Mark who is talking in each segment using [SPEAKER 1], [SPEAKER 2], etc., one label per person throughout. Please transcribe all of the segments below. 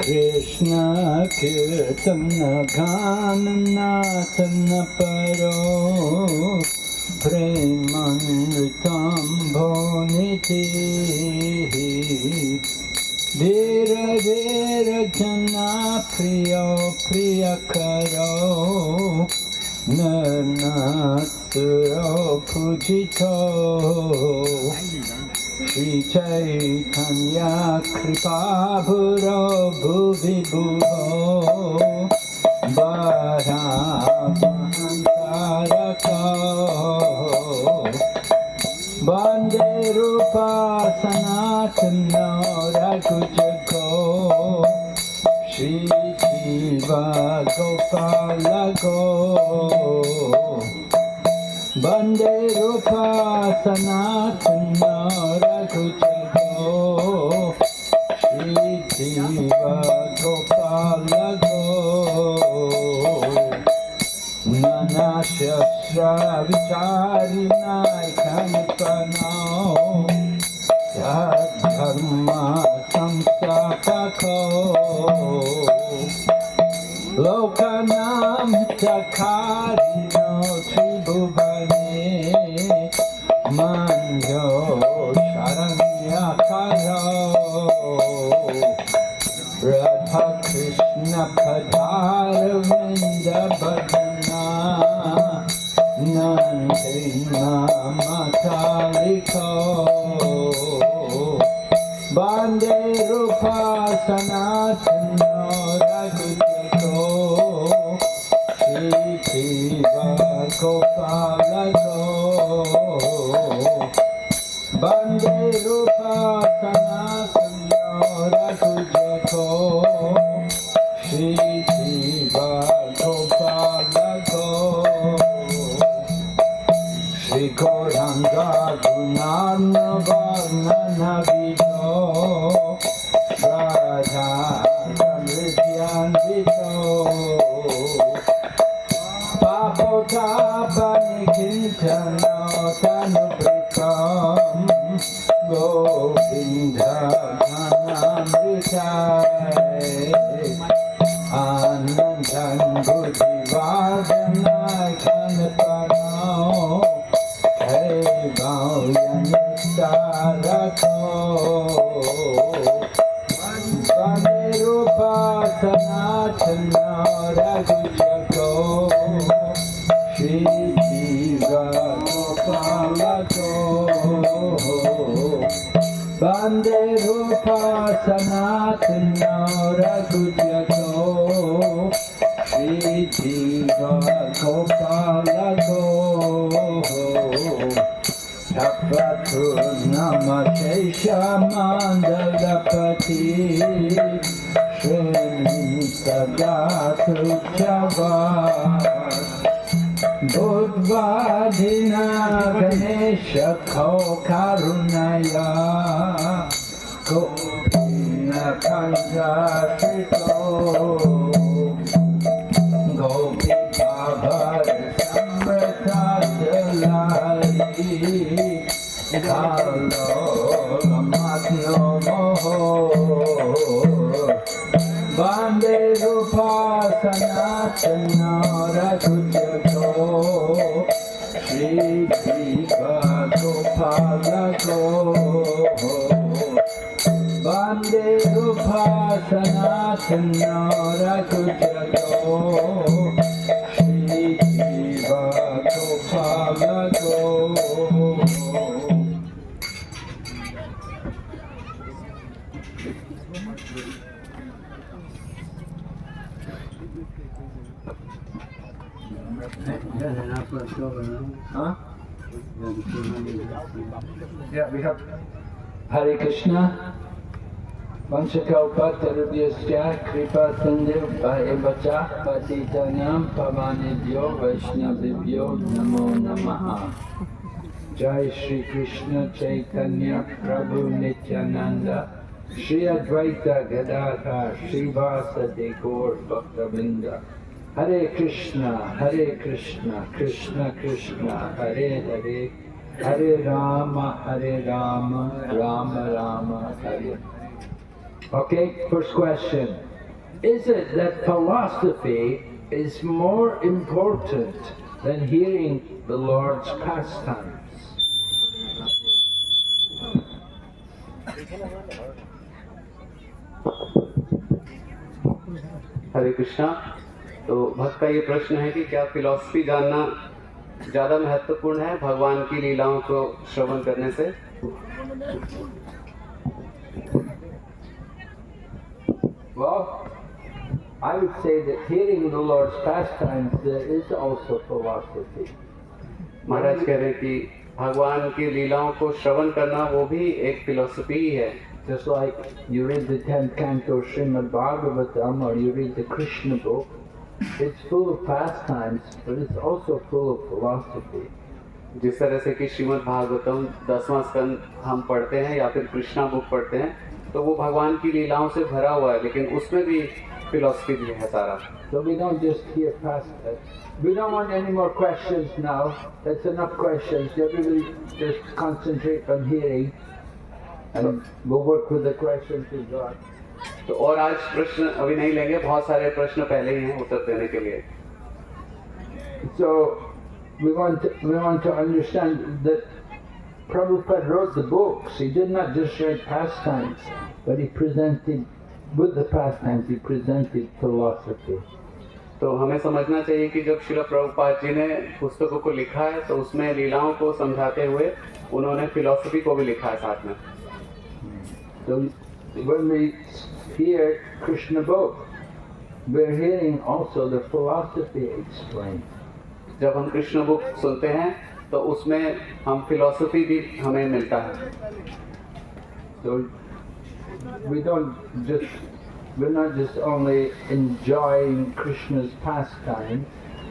[SPEAKER 1] Krishna Kirtana Gananatana Paro Premanritam Bhoniti Dera Dera Jana Priyo Priyakaro Narnatsuro Pujito Shri Chaitanya Kripa Bhuro Bhuvi Bhuvo Bharamahantharako Bande Rupa Sanatana Raghujako Shri Jiva Gopalako Bande Rupa Sanatana Raghujako Shri Jiva Gopalako Nana Shastra Vicharinai Kanipano Yadharma Samsapako Lokanam Chakarino Tribhuvane Manyo Sharanyakaro Radha Krishna Padaravinda Bhajana Nande Namataliko Bande Rupa Sanatana Raghujako Shri Jiva Gopalako Bande Rupa Sanatana Raghujako Shri Jiva Gopalako Shri Gauranga Gunarnavana Vido Radha Samridhyanvito Papotapanikinchano Tanubrikam Govinda Dhanamritai Anandan Buddhivadhanai Kanipano Hey Bhauyanistarako Bande Rupa Sanatana Raghujako Shri Jiva Gopalako Bande Rupa Sanatana Raghujako Shri Jiva Gopalako Tapatu Namasesha Mandalapati Shri Sadatu Javad Budvadina Ganesha Ko Karunaya Gopina Kanja Shrito Gopi Bhavar Samrata Jalari Kalo Ramatno Moho Bande Rupa Sanatana Raghujako Shri Jiva Gopalako Bande Rupa Sanatana Raghujako Shri Jiva Gopalako Huh? Yeah, we have Hare Krishna, Vanchakalpatarubhyasya, Kripa Sindhu Bhayavacha, Patitanam Pavanebhyo Vaishnavibhyo Namo Namaha. Jai Shri Krishna Chaitanya Prabhu Nityananda, Shri Advaita Gadadhar Srivasadi Gaur Bhaktavinda. Hare Krishna, Krishna Krishna, Hare Hare, Hare Rama, Rama Rama, Hare. Okay, first question. Is it that philosophy is more important than hearing the Lord's pastimes?
[SPEAKER 2] हरे कृष्णा। तो भक्त का ये प्रश्न है कि क्या philosophy जानना ज़्यादा महत्वपूर्ण है भगवान की लीलाओं को श्रवण करने से?
[SPEAKER 1] Well, I would say that hearing the Lord's pastimes, there is also philosophy.
[SPEAKER 2] महाराज कह रहे हैं कि भगवान की लीलाओं को श्रवण करना वो भी एक फिलॉसफी ही है।
[SPEAKER 1] Just like you read the 10th canto Srimad Bhagavatam or you read the Krishna book, it's full of pastimes, but it's also full of philosophy.
[SPEAKER 2] जिस तरह से कि श्रीमद् भागवतम 10वां स्कंद हम पढ़ते हैं या फिर कृष्णा बुक पढ़ते हैं, तो वो भगवान की लीलाओं से भरा हुआ है, लेकिन उसमें भी फिलॉसफी भी है सारा।
[SPEAKER 1] So we don't just hear pastimes. We don't want any more questions now. That's enough questions. Everybody just concentrate on hearing. And we'll work with the questions we've got.
[SPEAKER 2] तो और आज प्रश्न अभी नहीं लेंगे, बहुत सारे प्रश्न पहले ही हैं उत्तर देने के लिए।
[SPEAKER 1] So we want to understand that Prabhupada wrote the books. He did not just write pastimes, but he presented, with the pastimes, he presented philosophy.
[SPEAKER 2] तो हमें समझना चाहिए कि जब श्रील प्रभुपाद जी ने पुस्तकों को लिखा है, तो उसमें लीलाओं को समझाते हुए उन्होंने फिलॉसफी को भी लिखा है साथ में।
[SPEAKER 1] So when we hear Krishna book, we're hearing also the philosophy explained.
[SPEAKER 2] जब हम कृष्ण बुक सुनते हैं तो उसमें हम फिलॉसफी भी हमें मिलता है।
[SPEAKER 1] So we're not just only enjoying Krishna's pastime,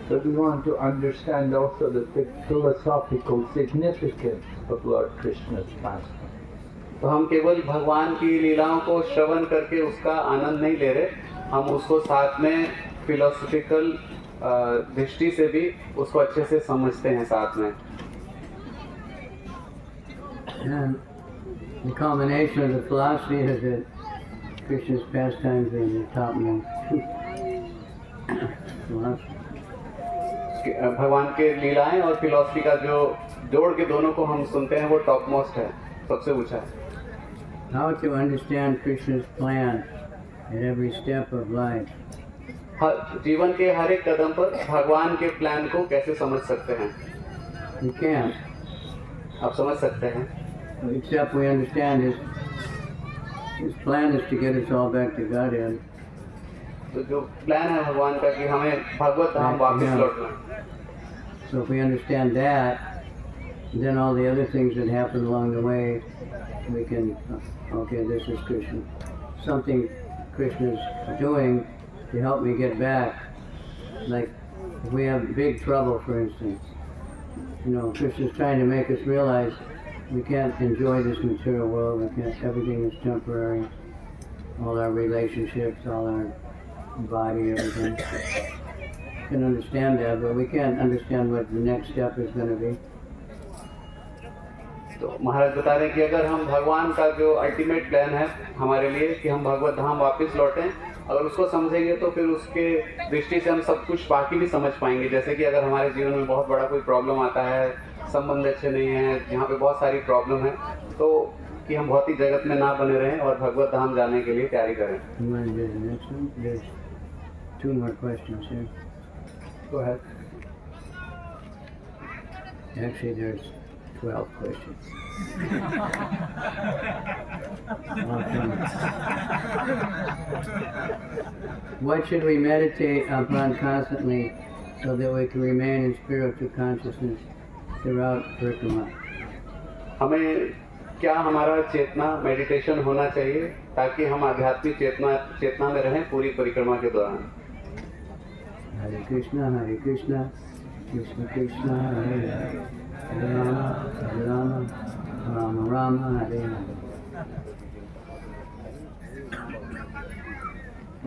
[SPEAKER 1] but we want to understand also the philosophical significance of Lord Krishna's pastime.
[SPEAKER 2] तो हम केवल भगवान की लीलाओं को श्रवण करके उसका आनंद नहीं ले रहे, हम उसको साथ में फिलोसफिकल दृष्टि से भी उसको अच्छे से समझते हैं साथ में।
[SPEAKER 3] And the combination of the philosophy is that Krishna's pastimes are the topmost.
[SPEAKER 2] भगवान के लीलाएं और फिलॉसफी का जो जोड़ के दोनों को हम सुनते हैं वो टॉप मोस्ट है, सबसे ऊंचा है।
[SPEAKER 3] How to understand Krishna's plan at every step of life?
[SPEAKER 2] जीवन के हर एक कदम पर भगवान के प्लान को कैसे समझ सकते हैं?
[SPEAKER 3] We can't.
[SPEAKER 2] आप समझ सकते हैं,
[SPEAKER 3] Except we understand his plan is to get us all back to Godhead.
[SPEAKER 2] तो जो प्लान है भगवान का कि हमें भगवत धाम वापस लौटना।
[SPEAKER 3] So if we understand that, then all the other things that happen along the way, we can, okay, this is Krishna. Something Krishna's doing to help me get back. Like if we have big trouble, for instance, Krishna's trying to make us realize we can't enjoy this material world. Everything is temporary. All our relationships, all our body, everything. We can understand that, but we can't understand what the next step is going to be.
[SPEAKER 2] तो महाराज बता रहे हैं कि अगर हम भगवान का जो अल्टीमेट प्लान है हमारे लिए कि हम भगवत धाम वापस लौटें, अगर उसको समझेंगे तो फिर उसके दृष्टि से हम सब कुछ बाकी भी समझ पाएंगे। जैसे कि अगर हमारे जीवन में बहुत बड़ा कोई प्रॉब्लम आता है, संबंध अच्छे नहीं हैं, यहाँ पे बहुत सारी प्रॉब्लम है, तो कि हम भौतिक जगत में ना बने रहें और भगवत धाम जाने के लिए तैयारी करें।
[SPEAKER 3] You want to do the next one? There's 2 more questions here.
[SPEAKER 1] Go ahead.
[SPEAKER 3] Actually, there's 12 questions. What should we meditate upon constantly so that we can remain in spiritual consciousness throughout Parikrama?
[SPEAKER 2] हमें क्या हमारा चेतना meditation होना चाहिए ताकि हम आध्यात्मिक चेतना में रहें पूरी परिक्रमा के दौरान?
[SPEAKER 3] Hare Krishna, Krishna Krishna, Hare Hare, Hare Rama, Rama Rama, Hare Hare.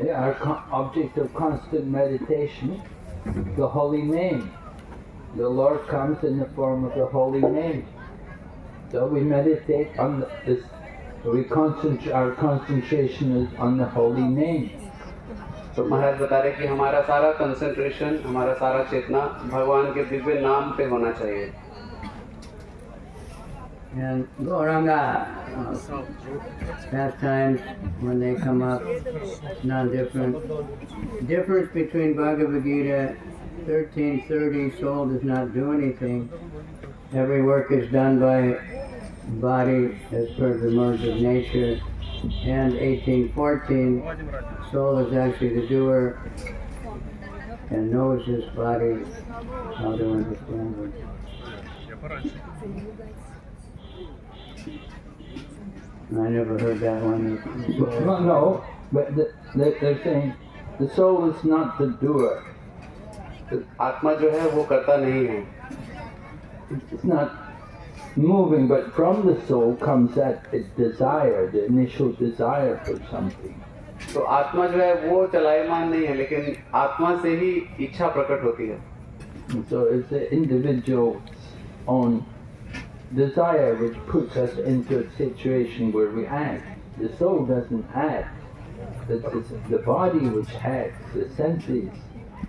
[SPEAKER 1] Yeah, our object of constant meditation, the holy name. The Lord comes in the form of the holy name. So we meditate on this. Our concentration is on the holy name.
[SPEAKER 2] तो महाराज बता रहे कि हमारा सारा concentration, हमारा सारा चेतना भगवान के दिव्य नाम पे होना चाहिए.
[SPEAKER 3] And Gauranga pastimes, when they come up, non-different. Difference between Bhagavad Gita 13:30, soul does not do anything. Every work is done by body as per the modes of nature. And 18:14, soul is actually the doer and knows his body how to understand it. I never heard that one.
[SPEAKER 1] No, but they're saying the soul is not the doer.
[SPEAKER 2] आत्मा जो है वो करता नहीं है.
[SPEAKER 1] It's not moving, but from the soul comes that desire, the initial desire for something.
[SPEAKER 2] तो आत्मा जो है वो चलायमान नहीं है, लेकिन आत्मा से ही इच्छा प्रकट होती है.
[SPEAKER 1] And so it's the individual's own desire which puts us into a situation where we act. The soul doesn't act. It's the body which acts, the senses.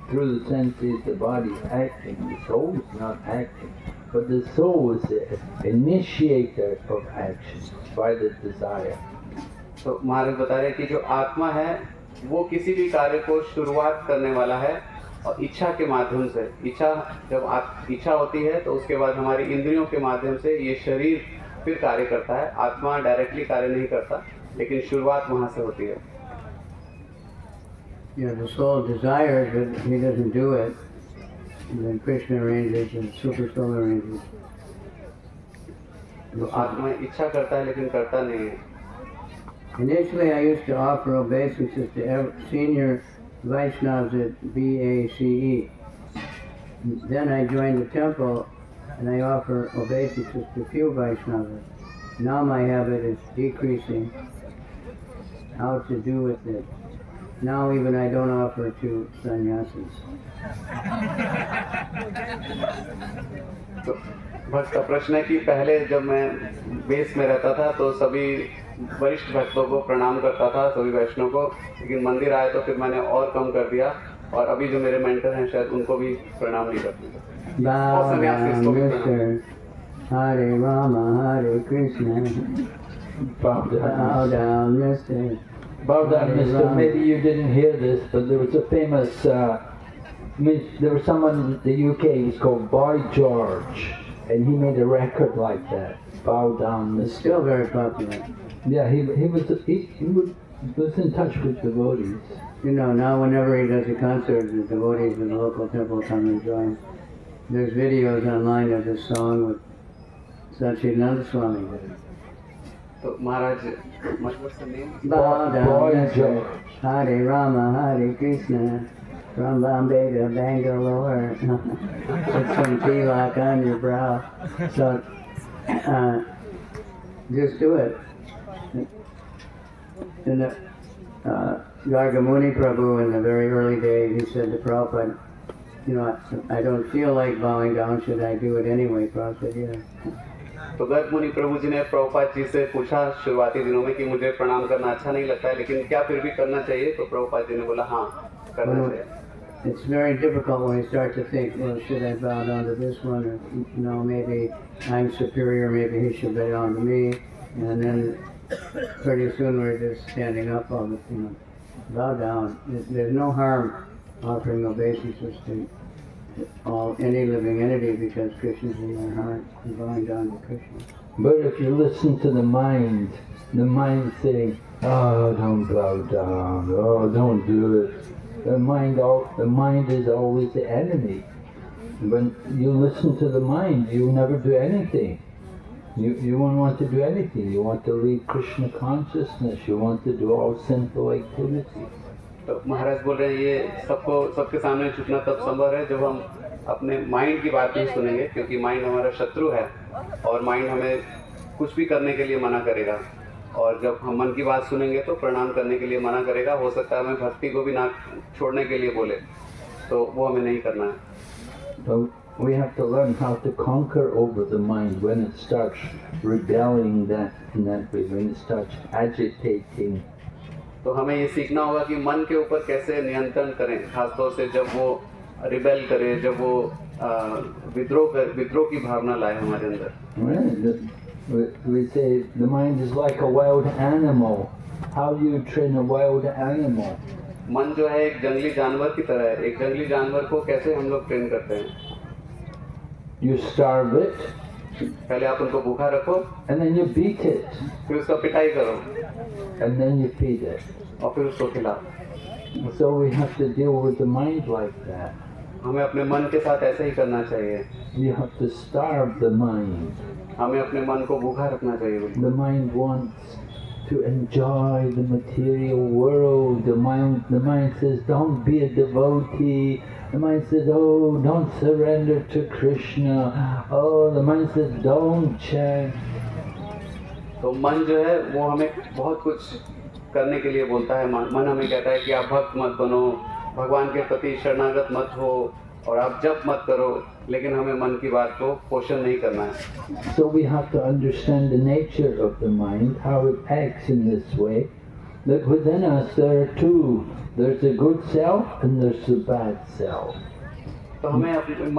[SPEAKER 1] Through the senses the body is acting, the soul is not acting. But the soul is the initiator of action by the desire.
[SPEAKER 2] तो महाराज बता रहे हैं कि जो आत्मा है वो किसी भी कार्य को शुरुआत करने वाला है और इच्छा के माध्यम से. जब इच्छा होती है तो उसके बाद हमारी इंद्रियों के माध्यम से ये शरीर फिर कार्य करता है. आत्मा डायरेक्टली कार्य नहीं करता, लेकिन शुरुआत वहाँ से होती है.
[SPEAKER 3] Yeah, the soul desires, but he doesn't do it. And then Krishna arranges and Super Soul arranges.
[SPEAKER 2] तो आत्मा इच्छा करता है लेकिन करता नहीं है.
[SPEAKER 3] Initially, I used to offer obeisances to senior Vaishnavas at BACE. Then I joined the temple and I offer obeisances to few Vaishnavas. Now my habit is decreasing. How to do with it? Now even I don't offer to sannyasis.
[SPEAKER 2] तो भक्त का प्रश्न है कि पहले जब मैं base में रहता था तो सभी वरिष्ठ भक्तों को प्रणाम करता था, सभी वैष्णव को, लेकिन मंदिर आए तो फिर मैंने और कम कर दिया. और अभी जो मेरे मेंटर हैं शायद उनको भी प्रणाम नहीं करते.
[SPEAKER 3] Bow down, Mr. Hare Rama, Hare Krishna.
[SPEAKER 1] Bow
[SPEAKER 3] Bow down, Mr.
[SPEAKER 1] Bow down, Mr. Maybe you didn't hear this, but there was a famous, there was someone in the UK, he was called Boy George, and he made a record like that. Bow down,
[SPEAKER 3] It's
[SPEAKER 1] Mr.
[SPEAKER 3] still very popular.
[SPEAKER 1] Yeah, he was in touch with devotees.
[SPEAKER 3] You know, now whenever he does a concert, the devotees in the local temple come and join. There's videos online of this song with Satchidananda Swami.
[SPEAKER 2] तो महाराज मतलब से name
[SPEAKER 3] Bow down,
[SPEAKER 1] Boy
[SPEAKER 3] Mr.
[SPEAKER 1] George.
[SPEAKER 3] Hare Rama, Hare Krishna. From Bombay to Bangalore. Put some tilak on your brow. So, just do it. And Gargamuni Prabhu in the very early days, he said to Prabhupada, you know, I don't feel like bowing down, should I do it anyway? Prabhupada said, yeah.
[SPEAKER 2] तो गर्ग मुनि प्रभु जी ने प्रभुपाद जी से पूछा शुरुआती दिनों में कि मुझे प्रणाम करना अच्छा नहीं लगता है, लेकिन क्या फिर भी करना चाहिए? तो प्रभुपाद जी ने बोला हाँ, करना चाहिए.
[SPEAKER 3] It's very difficult when we start to think, well, should I bow down to this one? Or, you know, maybe I'm superior, maybe he should bow down to me. And then pretty soon we're just standing up all the, you know, bow down. There's no harm offering obeisances to any living entity because Krishna's in their heart and bowing down to Krishna.
[SPEAKER 1] But if you listen to the mind saying, oh, don't bow down, oh, don't do it. The mind is always the enemy. When you listen to the mind, you never do anything. You won't want to do anything. You want to leave Krishna consciousness. You want to do all sinful activities.
[SPEAKER 2] तो महाराज बोल रहे हैं ये सबके सामने झुकना तब संभव है जब हम अपने माइंड की बात नहीं सुनेंगे, क्योंकि माइंड हमारा शत्रु है और माइंड हमें कुछ भी करने के लिए मना करेगा. और जब हम मन की बात सुनेंगे तो प्रणाम करने के लिए मना करेगा। हो सकता है हमें भक्ति को भी ना छोड़ने के लिए बोले, तो वो हमें नहीं करना है।
[SPEAKER 1] So we have to learn how to conquer over the mind when it starts rebelling in that way, when it starts agitating.
[SPEAKER 2] तो हमें ये सीखना होगा कि मन के ऊपर कैसे नियंत्रण करें, खासतौर से जब वो रिबेल करे, जब वो विद्रोह की भावना लाए हमारे अंदर।
[SPEAKER 1] Right. We say the mind is like a wild animal. How do you train a wild animal?
[SPEAKER 2] मन जो है एक जंगली जानवर की तरह है। एक जंगली जानवर को कैसे हम लोग ट्रेन करते हैं?
[SPEAKER 1] You starve it,
[SPEAKER 2] पहले आप उनको भूखा रखो,
[SPEAKER 1] and then you beat it,
[SPEAKER 2] फिर उसका पिटाई करो,
[SPEAKER 1] and then you feed it.
[SPEAKER 2] और फिर उसको खिलाओ।
[SPEAKER 1] So we have to deal with the mind like that.
[SPEAKER 2] हमें अपने मन के साथ ऐसे ही करना चाहिए।
[SPEAKER 1] You have to starve the mind.
[SPEAKER 2] हमें अपने मन को भूखा रखना चाहिए।
[SPEAKER 1] The mind wants to enjoy the material world. The mind says, don't be a devotee. The mind says, oh, don't surrender to Krishna. Oh, the mind says, don't chant.
[SPEAKER 2] तो मन जो है वो हमें बहुत कुछ करने के लिए बोलता है। मन हमें कहता है कि आप भक्त मत बनो, भगवान के प्रति शरणागत मत हो, और आप जप मत करो, लेकिन हमें मन की बात को पोषण नहीं करना है।
[SPEAKER 1] So we have to understand the nature of the mind, how it acts in this way. That within us there are two. There's the good self and there's the bad self.
[SPEAKER 2] तो हमें अपने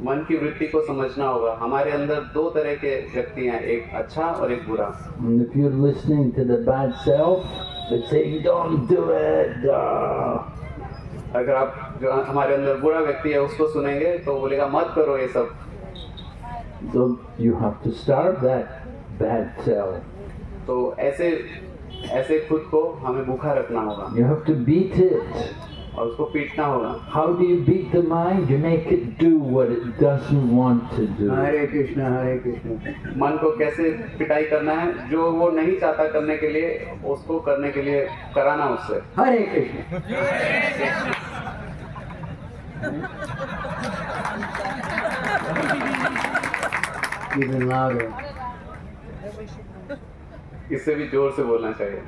[SPEAKER 2] मन की वृत्ति को समझना होगा। हमारे अंदर दो तरह के व्यक्ति हैं, एक अच्छा और एक बुरा।
[SPEAKER 1] And if you're listening to the bad self, it's saying, don't do it.
[SPEAKER 2] अगर आप जो हमारे अंदर बुरा व्यक्ति है उसको सुनेंगे तो बोलेगा मत करो ये सब।
[SPEAKER 1] So you have to starve that bad self.
[SPEAKER 2] तो ऐसे खुद को हमें भूखा रखना होगा।
[SPEAKER 1] You have to beat it.
[SPEAKER 2] और उसको पीटना होगा।
[SPEAKER 1] How do you beat the mind? You make it do what it doesn't want to do.
[SPEAKER 3] Hare Krishna, Hare Krishna.
[SPEAKER 2] मन को कैसे पिटाई करना है? जो वो नहीं चाहता करने के लिए, उसको करने के लिए कराना उससे।
[SPEAKER 3] Hare Krishna. Even louder.
[SPEAKER 2] इससे भी जोर से बोलना चाहिए।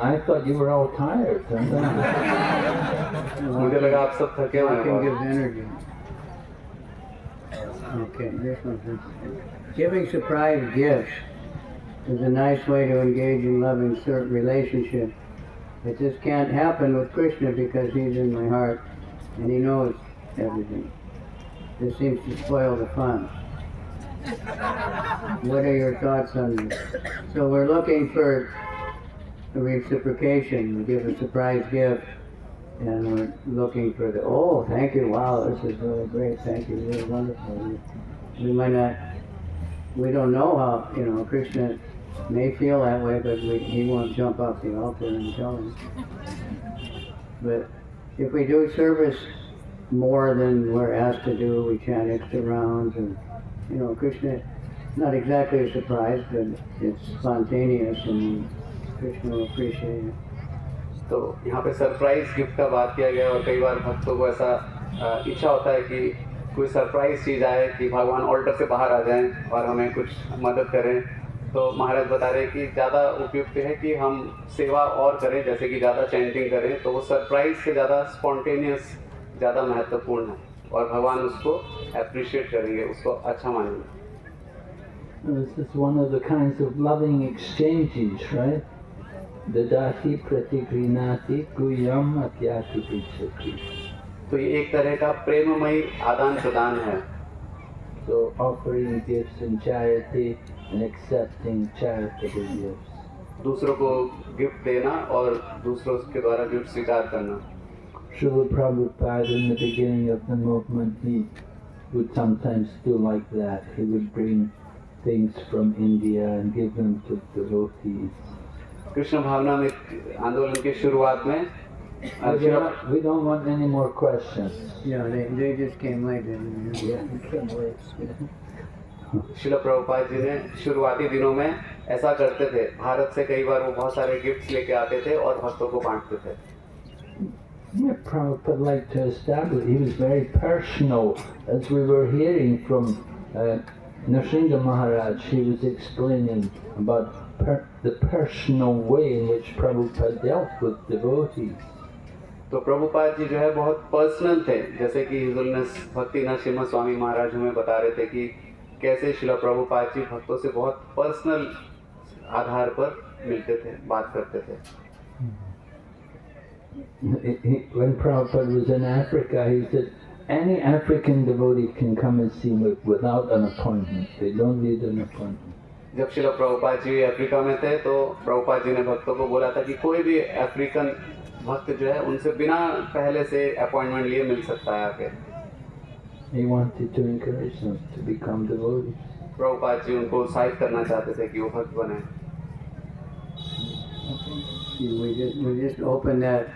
[SPEAKER 1] I thought you were all tired.
[SPEAKER 2] मुझे लगा आप सब थके हुए
[SPEAKER 3] Walking
[SPEAKER 2] हैं।
[SPEAKER 3] gives energy. Okay, this one's giving surprise gifts is a nice way to engage in loving relationship. But this can't happen with Krishna because he's in my heart and he knows everything. This seems to spoil the fun. What are your thoughts on this? So we're looking for a reciprocation. We give a surprise gift and we're looking for the, oh, thank you, wow, this is really great, thank you, really wonderful. We might not, we don't know how, Krishna may feel that way, but he won't jump off the altar and tell him. But if we do service more than we're asked to do, we chant extra rounds, and Krishna, not exactly a surprise, but it's spontaneous, and Krishna will appreciate it.
[SPEAKER 2] तो यहाँ पे surprise gift का बात किया गया, और कई बार भक्तों को ऐसा इच्छा होता है कि कोई सरप्राइज चीज़ आए, कि भगवान ऑल्टर से बाहर आ जाएं और हमें कुछ मदद करें। तो महाराज बता रहे हैं कि ज़्यादा उपयुक्त है कि हम सेवा और करें, जैसे कि ज़्यादा चैंटिंग करें, तो वो सरप्राइज से ज़्यादा स्पॉन्टेनियस ज़्यादा महत्वपूर्ण है, और भगवान उसको अप्रिशिएट करेंगे, उसको अच्छा मानेंगे।
[SPEAKER 1] This is one of the kinds of loving exchanges, right? Dadati pratigrinati guyam atyati pichati.
[SPEAKER 2] तो ये एक तरह का प्रेममयी आदान प्रदान है।
[SPEAKER 1] So offering gifts in charity and accepting charitable gifts.
[SPEAKER 2] दूसरों को गिफ्ट देना और दूसरों के द्वारा गिफ्ट स्वीकार करना।
[SPEAKER 1] Srila Prabhupada in the beginning of the movement, he would sometimes do like that. He would bring things from India and give them to devotees.
[SPEAKER 2] Krishna भावना में आंदोलन की शुरुआत में
[SPEAKER 1] We don't want any more questions.
[SPEAKER 3] Yeah, they just came late.
[SPEAKER 1] Yeah, we can't wait.
[SPEAKER 2] शिला प्रभुपाद जी ने शुरुआती दिनों में ऐसा करते थे। भारत से कई बार वो बहुत सारे गिफ्ट्स लेके आते थे और भक्तों को बांटते थे।
[SPEAKER 1] Yeah, Prabhupada liked to establish, he was very personal. As we were hearing from Nrsimha Maharaj, he was explaining about the personal way in which Prabhupada dealt with devotees.
[SPEAKER 2] तो प्रभुपाद जी जो है बहुत पर्सनल थे, जैसे कि हिज होलिनेस भक्ति नरसिम्हा स्वामी महाराज हमें बता रहे थे कि कैसे श्रील प्रभुपाद जी भक्तों से बहुत पर्सनल आधार पर मिलते थे, बात करते थे।
[SPEAKER 1] When Prabhupada was in Africa, he said, any African devotee can come and see me without an appointment. They don't need an appointment.
[SPEAKER 2] जब श्रील प्रभुपाद जी अफ्रीका में थे तो प्रभुपाद जी ने भक्तों को बोला था कि कोई भी अफ्रीकन भक्त जो है उनसे बिना पहले से अपॉइंटमेंट लिए मिल सकता है आके।
[SPEAKER 1] He wanted to encourage them to become devotees.
[SPEAKER 2] Prabhupada ji उनको उत्साहित करना चाहते थे कि वो भक्त बने।
[SPEAKER 3] We just opened that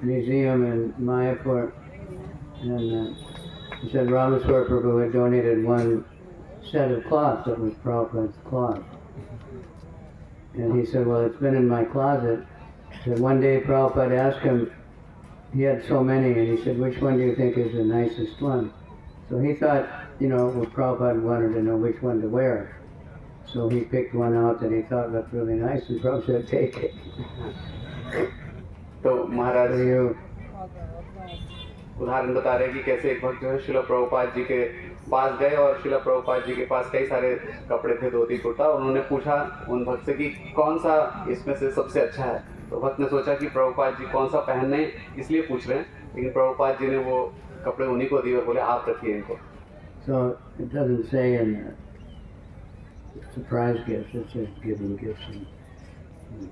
[SPEAKER 3] museum in Mayapur, and he said Ramaswar Prabhu had donated one set of cloths that was Prabhupada's cloth. And he said, well, it's been in my closet. So one day Prabhupada asked him, he had so many, and he said, which one do you think is the nicest one? So he thought, well, Prabhupada wanted to know which one to wear. So he picked one out that he thought looked really nice, and Prabhupada said, take it.
[SPEAKER 2] तो महाराज
[SPEAKER 3] So you
[SPEAKER 2] उदाहरण बता रहे हैं कि कैसे एक भक्त जो है श्रील प्रभुपाद जी के पास गए और श्रील प्रभुपाद जी के पास कई सारे कपड़े थे, धोती कुर्ता। उन्होंने पूछा उन भक्त से कि कौन सा इसमें से सबसे अच्छा है। तो भक्त ने सोचा कि प्रभुपाद जी कौन सा पहनने इसलिए पूछ रहे हैं, लेकिन प्रभुपाद जी ने वो कपड़े उन्हीं को दिए और बोले आप रखिए इनको।
[SPEAKER 3] So it doesn't say in the surprise gifts, it says giving gifts. And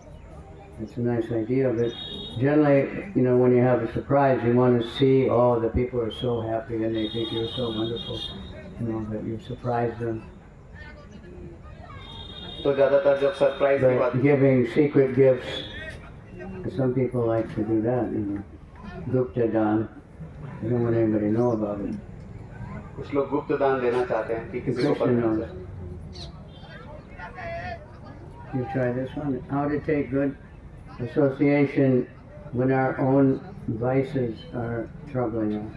[SPEAKER 3] it's a nice idea, but generally, when you have a surprise, you want to see, oh, the people are so happy and they think you're so wonderful, that you surprised them.
[SPEAKER 2] तो ज़्यादातर जब surprise की बात,
[SPEAKER 3] But giving secret gifts, some people like to do that, Gupta Dan. You don't want anybody to know about it.
[SPEAKER 2] कुछ लोग गुप्त दान देना चाहते हैं कि किसी को पता
[SPEAKER 3] Krishna
[SPEAKER 2] न
[SPEAKER 3] knows.
[SPEAKER 2] चले।
[SPEAKER 3] You try this one. How to take good association when our own vices are troubling us.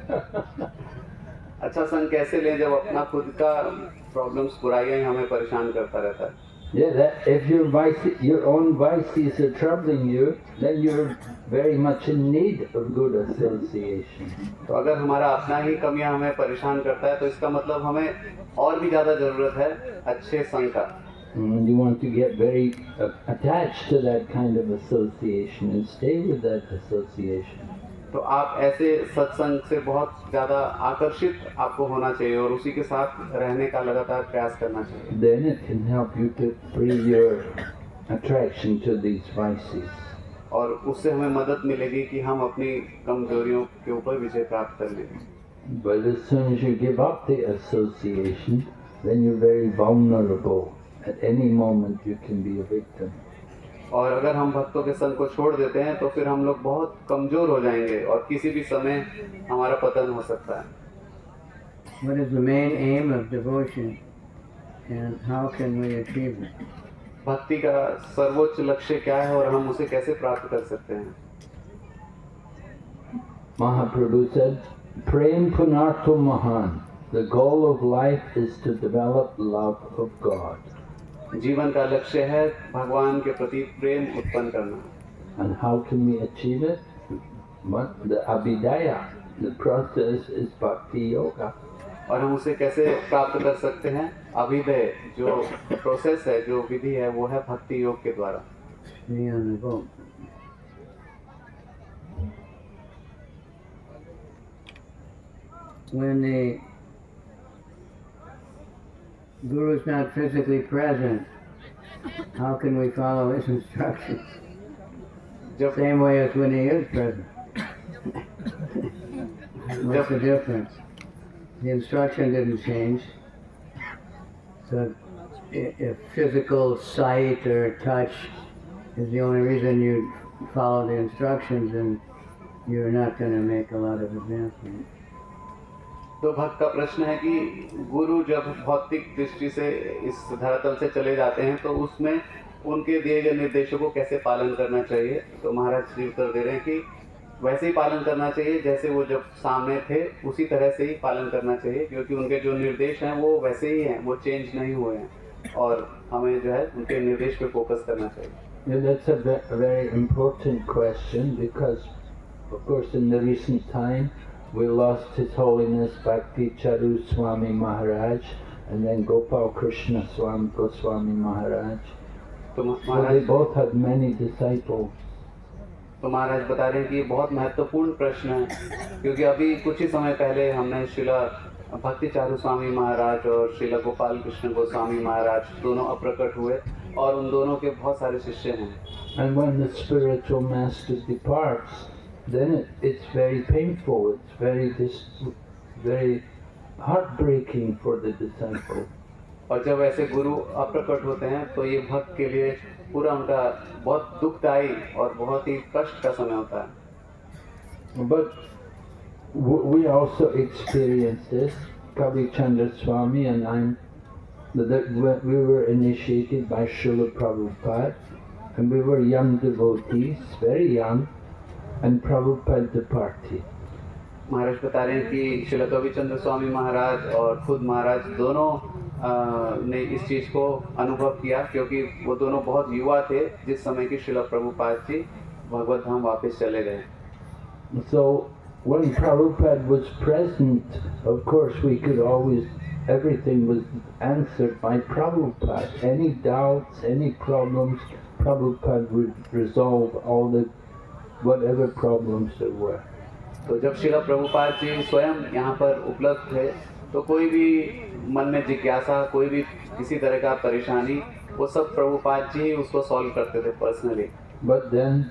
[SPEAKER 2] अच्छा संग कैसे लें जब अपना खुद का प्रॉब्लम्स, बुराइयां ही हमें परेशान करता रहता है।
[SPEAKER 1] Yeah, that if your own vices are troubling you, then you're very much in need of good association.
[SPEAKER 2] तो अगर हमारा अपना ही कमियां हमें परेशान करता है तो इसका मतलब हमें और भी ज़्यादा ज़रूरत है अच्छे संग का।
[SPEAKER 1] And you want to get very attached to that kind of association and stay with that association.
[SPEAKER 2] तो आप ऐसे सत्संग से बहुत ज़्यादा आकर्षित आपको होना चाहिए और उसी के साथ रहने का लगातार प्रयास करना चाहिए।
[SPEAKER 1] Then it can help you to free your attraction to these vices.
[SPEAKER 2] और उससे हमें मदद मिलेगी कि हम अपनी कमजोरियों के ऊपर विजय प्राप्त कर लें।
[SPEAKER 1] But as soon as you give up the association, then you're very vulnerable. At any moment you can be a victim.
[SPEAKER 2] और अगर हम भक्तों के संग को छोड़ देते हैं तो फिर हम लोग बहुत कमजोर हो जाएंगे और किसी भी समय हमारा पतन हो सकता है।
[SPEAKER 3] What is the main aim of devotion and how can we achieve it?
[SPEAKER 2] भक्ति का सर्वोच्च लक्ष्य क्या है और हम उसे कैसे प्राप्त कर सकते हैं?
[SPEAKER 1] Mahaprabhu said, Prem Punarto Mahan. The goal of life is to develop love of God.
[SPEAKER 2] जीवन का लक्ष्य है भगवान के प्रति प्रेम उत्पन्न करना।
[SPEAKER 1] And how can we achieve it? The Abhidaya, the process is Bhakti Yoga.
[SPEAKER 2] और हम उसे कैसे प्राप्त कर सकते हैं? अभिदय जो प्रोसेस है, जो विधि है, वो है भक्ति योग के द्वारा।
[SPEAKER 3] Stay on the boat. When the Guru is not physically present, how can we follow his instructions?
[SPEAKER 2] जब
[SPEAKER 3] Same way as when he is present. What's the difference? The instruction didn't change. So if physical sight or touch is the only reason you follow the instructions, then you're not going to make a lot of advancement.
[SPEAKER 2] तो भक्त का प्रश्न है कि गुरु जब भौतिक दृष्टि से इस धरातल से चले जाते हैं तो उसमें उनके दिए गए निर्देशों को कैसे पालन करना चाहिए। तो महाराज जी उत्तर दे रहे हैं कि वैसे ही पालन करना चाहिए जैसे वो जब सामने थे, उसी तरह से ही पालन करना चाहिए, क्योंकि उनके जो निर्देश हैं वो वैसे ही हैं, वो चेंज नहीं हुए हैं और हमें जो है उनके निर्देश पे फोकस करना चाहिए।
[SPEAKER 1] Yeah, that's a very important question because, of course, in the recent time we lost His Holiness Bhakti Charu Swami Maharaj and then Gopal Krishna Swami Goswami Maharaj.
[SPEAKER 2] तो
[SPEAKER 1] So they both had many disciples.
[SPEAKER 2] तो महाराज बता रहे हैं कि ये बहुत महत्वपूर्ण प्रश्न है, क्योंकि अभी कुछ ही समय पहले हमने श्रीला भक्ति चारू स्वामी महाराज और श्रीला गोपाल कृष्ण गोस्वामी महाराज दोनों अप्रकट हुए और उन दोनों के बहुत सारे शिष्य हैं।
[SPEAKER 1] And when the spiritual master departs, then it's very painful. It's very heartbreaking for the disciple.
[SPEAKER 2] और जब ऐसे गुरु अप्रकट होते हैं तो ये भक्त के लिए पूरा उनका बहुत दुखदायी और बहुत ही कष्ट का समय होता है।
[SPEAKER 1] But we also experienced this. Kavi Chandra Swami and we were initiated by Srila Prabhupada, and we were young devotees, very young, and Prabhupada departed.
[SPEAKER 2] महाराज बता रहे हैं कि श्रील कवि चंद्र स्वामी महाराज और खुद महाराज दोनों ने इस चीज़ को अनुभव किया, क्योंकि वो दोनों बहुत युवा थे जिस समय कि श्रील प्रभुपाद जी भगवत धाम वापस चले गए।
[SPEAKER 1] So when Prabhupada was present, of course we could always, everything was answered by Prabhupada. Any doubts, any problems, Prabhupada would resolve all the whatever problems there were.
[SPEAKER 2] तो जब श्रील प्रभुपाद जी स्वयं यहाँ पर उपलब्ध थे तो कोई भी मन में जिज्ञासा, कोई भी किसी तरह का परेशानी, वो सब प्रभुपाद जी ही उसको सॉल्व करते थे personally.
[SPEAKER 1] But then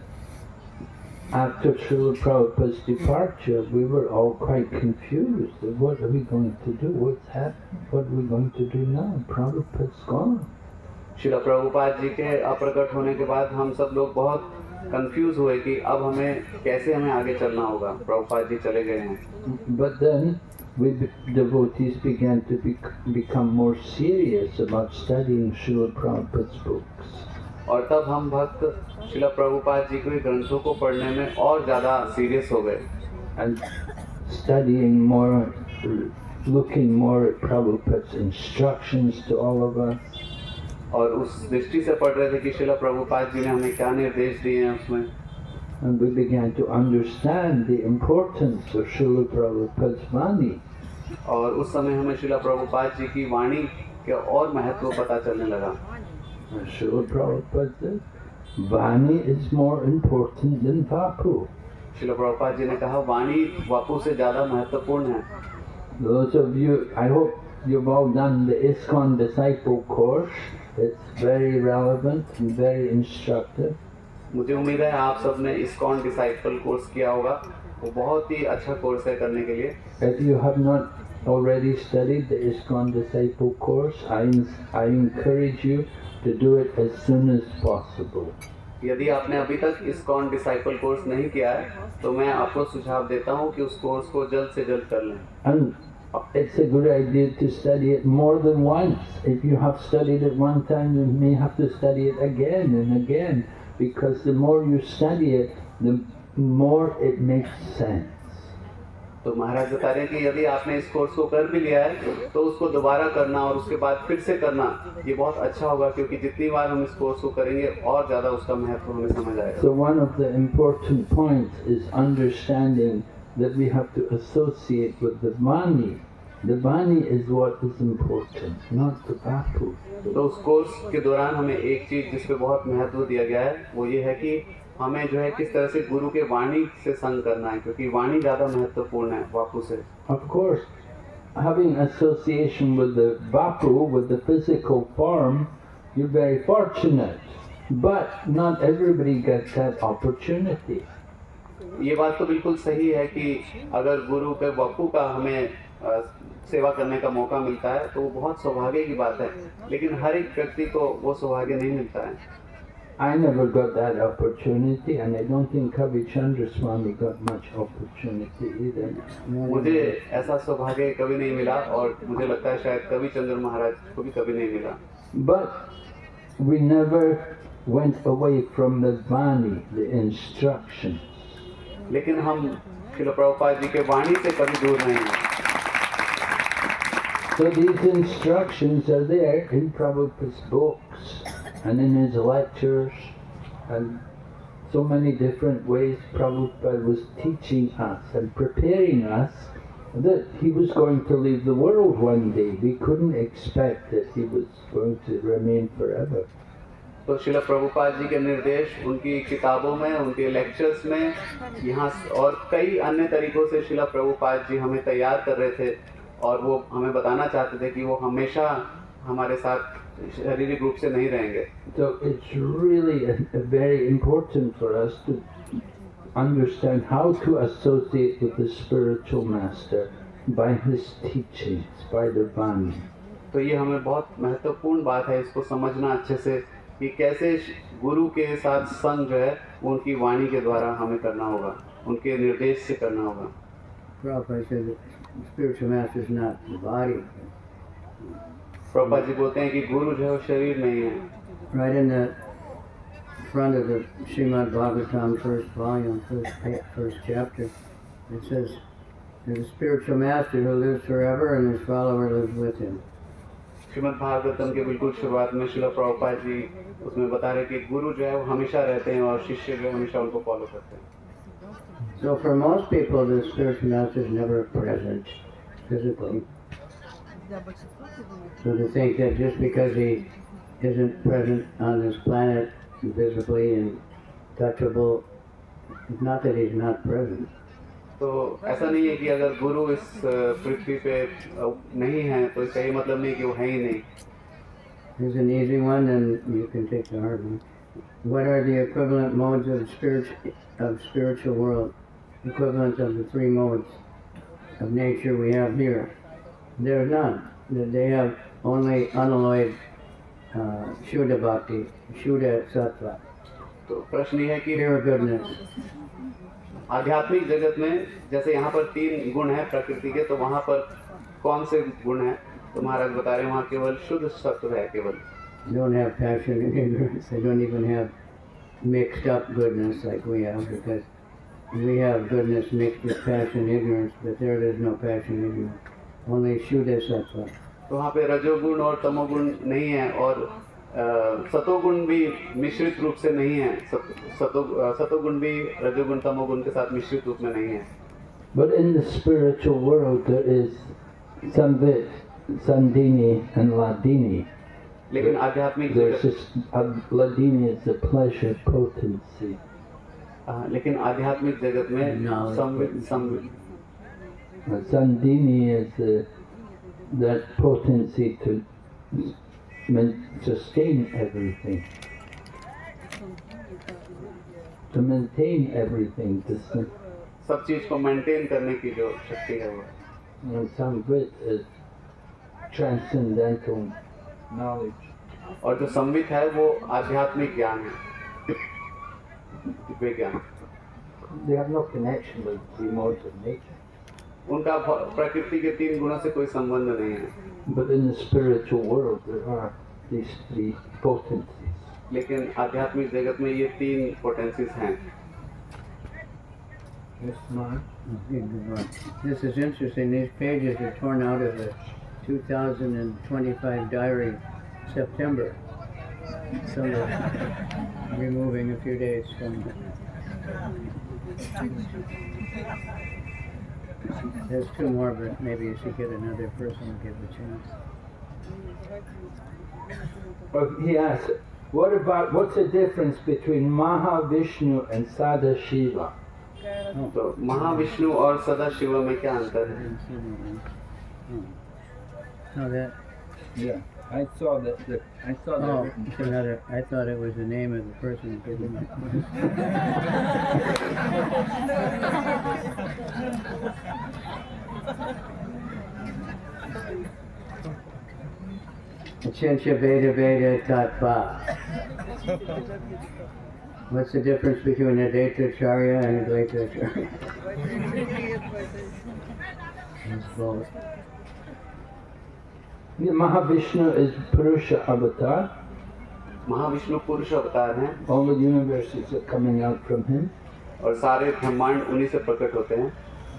[SPEAKER 1] after Srila Prabhupada's departure, we were all quite confused. What are we going to do? What's happening? What are we going to do now? Prabhupada's gone.
[SPEAKER 2] Srila Prabhupada ji के अप्रकट होने के बाद हम सब लोग बहुत कंफ्यूज हुए कि अब हमें आगे चलना होगा, प्रभुपाद जी चले गए हैं।
[SPEAKER 1] But then we devotees began to become more serious about studying Srila Prabhupada's books.
[SPEAKER 2] और तब हम भक्त श्रील प्रभुपाद जी के ग्रंथों को पढ़ने में और ज़्यादा सीरियस हो गए।
[SPEAKER 1] And studying more, looking more at Prabhupada's instructions to all of us.
[SPEAKER 2] और उस दृष्टि से पढ़ रहे थे कि श्रील प्रभुपाद जी ने हमें क्या निर्देश दिए हैं उसमें।
[SPEAKER 1] And we began to understand the importance of Srila Prabhupada's Vani.
[SPEAKER 2] और उस समय हमें श्रील प्रभुपाद जी की वाणी के और महत्व पता चलने लगा।
[SPEAKER 1] Srila Prabhupada said, Vani is more important than Vapu.
[SPEAKER 2] Srila Prabhupada जी ने कहा वाणी वापू से ज़्यादा महत्वपूर्ण है।
[SPEAKER 1] Those of you, I hope you've all done the ISKCON disciple course. It's very relevant and very instructive.
[SPEAKER 2] मुझे उम्मीद है आप सब ने ISKCON डिसाइपल कोर्स किया होगा, वो बहुत ही अच्छा कोर्स है करने के लिए।
[SPEAKER 1] If you have not already studied the ISKCON disciple course, I encourage you to do it as soon as possible.
[SPEAKER 2] यदि आपने अभी तक ISKCON डिसाइपल कोर्स नहीं किया है तो मैं आपको सुझाव देता हूँ कि उस कोर्स को जल्द से जल्द कर लें।
[SPEAKER 1] And it's a good idea to study it more than once. If you have studied it one time, you may have to study it again and again, because the more you study it, the more it makes sense.
[SPEAKER 2] तो महाराज बता रहे हैं कि यदि आपने इस course को कर भी लिया है तो उसको दोबारा करना और उसके बाद फिर से करना, ये बहुत अच्छा होगा, क्योंकि जितनी बार हम इस कोर्स को करेंगे और ज़्यादा उसका महत्व हमें समझ आएगा।
[SPEAKER 1] So one of the important points is understanding that we have to associate with the Vani. The Vani is what is important, not the Vapu.
[SPEAKER 2] तो उस कोर्स के दौरान हमें एक चीज़ जिस पे बहुत महत्व दिया गया है वो ये है कि हमें जो है किस तरह से गुरु के वाणी से संग करना है, क्योंकि वाणी ज़्यादा महत्वपूर्ण है वापू से।
[SPEAKER 1] Of course, having association with the Vapu, with the physical form, you're very fortunate. But not everybody gets that opportunity.
[SPEAKER 2] ये बात तो बिल्कुल सही है कि अगर गुरु के वापू का हमें सेवा करने का मौका मिलता है तो वो बहुत सौभाग्य की बात है, लेकिन हर एक व्यक्ति को वो सौभाग्य नहीं मिलता है।
[SPEAKER 1] I never got that opportunity, and I don't think Kavi Chandra Swami got much opportunity either.
[SPEAKER 2] मुझे ऐसा सौभाग्य कभी नहीं मिला और मुझे लगता है शायद कवि चंद्र महाराज को भी कभी नहीं मिला.
[SPEAKER 1] But we never went away from the Vani, the instruction.
[SPEAKER 2] लेकिन हम श्रील प्रभुपाद जी के वाणी से कभी दूर नहीं हैं.
[SPEAKER 1] So these instructions are there in Prabhupada's books and in his lectures, and so many different ways Prabhupada was teaching us and preparing us that he was going to leave the world one day. We couldn't expect that he was going to remain forever.
[SPEAKER 2] तो श्रील प्रभुपाद जी के निर्देश उनकी किताबों में, उनके lectures में, यहाँ और कई अन्य तरीकों से श्रील प्रभुपाद जी हमें तैयार कर रहे थे और वो हमें बताना चाहते थे कि वो हमेशा हमारे साथ शारीरिक रूप से नहीं रहेंगे.
[SPEAKER 1] So it's really very important for us to understand how to associate with the spiritual master by his teachings, by the Vani.
[SPEAKER 2] तो ये हमें बहुत महत्वपूर्ण बात है इसको समझना अच्छे से कि कैसे गुरु के साथ संग जो है वो उनकी वाणी के द्वारा हमें करना होगा, उनके निर्देश से करना होगा.
[SPEAKER 3] Prabhupada said that the spiritual master is not the body.
[SPEAKER 2] Prabhupada ji बोलते हैं कि गुरु जो है वो शरीर नहीं है.
[SPEAKER 3] Right in the front of the Srimad Bhagavatam, first volume, first chapter, it says, "There's a spiritual master who lives forever, and his follower lives with him."
[SPEAKER 2] Shrimad Bhagavatam के बिल्कुल शुरुआत में श्रील प्रभुपाद जी उसमें बता रहे कि गुरु जो है वो हमेशा रहते हैं और शिष्य जो है हमेशा उनको फॉलो करते हैं.
[SPEAKER 3] So for most people, the spiritual master is never present physically. So to think that just because he isn't present on this planet visibly and touchable, it's not that he's not present.
[SPEAKER 2] तो ऐसा नहीं है कि अगर गुरु इस पृथ्वी पे नहीं है तो इसका ये मतलब नहीं कि वो है ही नहीं.
[SPEAKER 3] Here's an easy one, and you can take the hard one. What are the equivalent modes of spiritual world? Equivalent of the three modes of nature we have here. There are none. They have only unalloyed Shuddha Bhakti, Shuddha Sattva,
[SPEAKER 2] तो प्रश्न ये है कि
[SPEAKER 3] pure goodness.
[SPEAKER 2] आध्यात्मिक जगत में जैसे यहाँ पर 3 गुण हैं प्रकृति के, तो वहाँ पर कौन से गुण हैं? तो महाराज बता रहे हैं वहाँ केवल शुद्ध सत्व है. केवल
[SPEAKER 3] They don't have passion and ignorance. They don't even have mixed up goodness like we have, because we have goodness mixed with passion and ignorance, but there is no passion and ignorance. Only Shuddha Sattva.
[SPEAKER 2] तो वहाँ पे रजोगुण और तमोगुण नहीं है और सतोगुण भी मिश्रित रूप से नहीं है. सतोगुण भी रजोगुण तमोगुण के साथ मिश्रित रूप में नहीं है.
[SPEAKER 1] But in the spiritual world there is Samvit, Sandini and Ladini.
[SPEAKER 2] लेकिन आध्यात्मिक
[SPEAKER 1] There's
[SPEAKER 2] जगत
[SPEAKER 1] Ladini is the pleasure potency.
[SPEAKER 2] लेकिन आध्यात्मिक जगत में संवित
[SPEAKER 1] Sandini is that potency to sustain everything, to maintain everything.
[SPEAKER 2] सब चीज को मेंटेन करने की जो शक्ति है वो.
[SPEAKER 1] And Samvit is transcendental knowledge.
[SPEAKER 2] और जो संवित है वो आध्यात्मिक ज्ञान है, दिव्य ज्ञान.
[SPEAKER 1] They have no connection with the modes of nature.
[SPEAKER 2] उनका प्रकृति के 3 गुणों से कोई संबंध नहीं है.
[SPEAKER 1] But in the spiritual world there are these 3 potencies.
[SPEAKER 2] लेकिन आध्यात्मिक जगत में ये 3 पोटेंसीज हैं.
[SPEAKER 1] Yes, ma'am.
[SPEAKER 3] This is interesting. These pages are torn out of the 2025 diary, September. So they're removing a few days from it. There's 2 more, but maybe you should get another person to give a chance.
[SPEAKER 1] Well, he asked, what's the difference between Mahavishnu and Sadashiva?
[SPEAKER 2] तो महाविष्णु और सदाशिव में क्या अंतर है?
[SPEAKER 3] Oh, that.
[SPEAKER 1] Yeah, I saw that. I saw that.
[SPEAKER 3] Oh,
[SPEAKER 1] written.
[SPEAKER 3] it's another. I thought it was the name of the person who did it. Achincha Veda Veda Tattva. What's the difference between Advaitacharya and Advaitacharya? It's both.
[SPEAKER 1] Mahavishnu is Purusha avatar.
[SPEAKER 2] Mahavishnu पुरुष अवतार हैं
[SPEAKER 1] All the universes are coming out from him.
[SPEAKER 2] और सारे ब्रह्मांड उन्हीं से प्रकट होते हैं.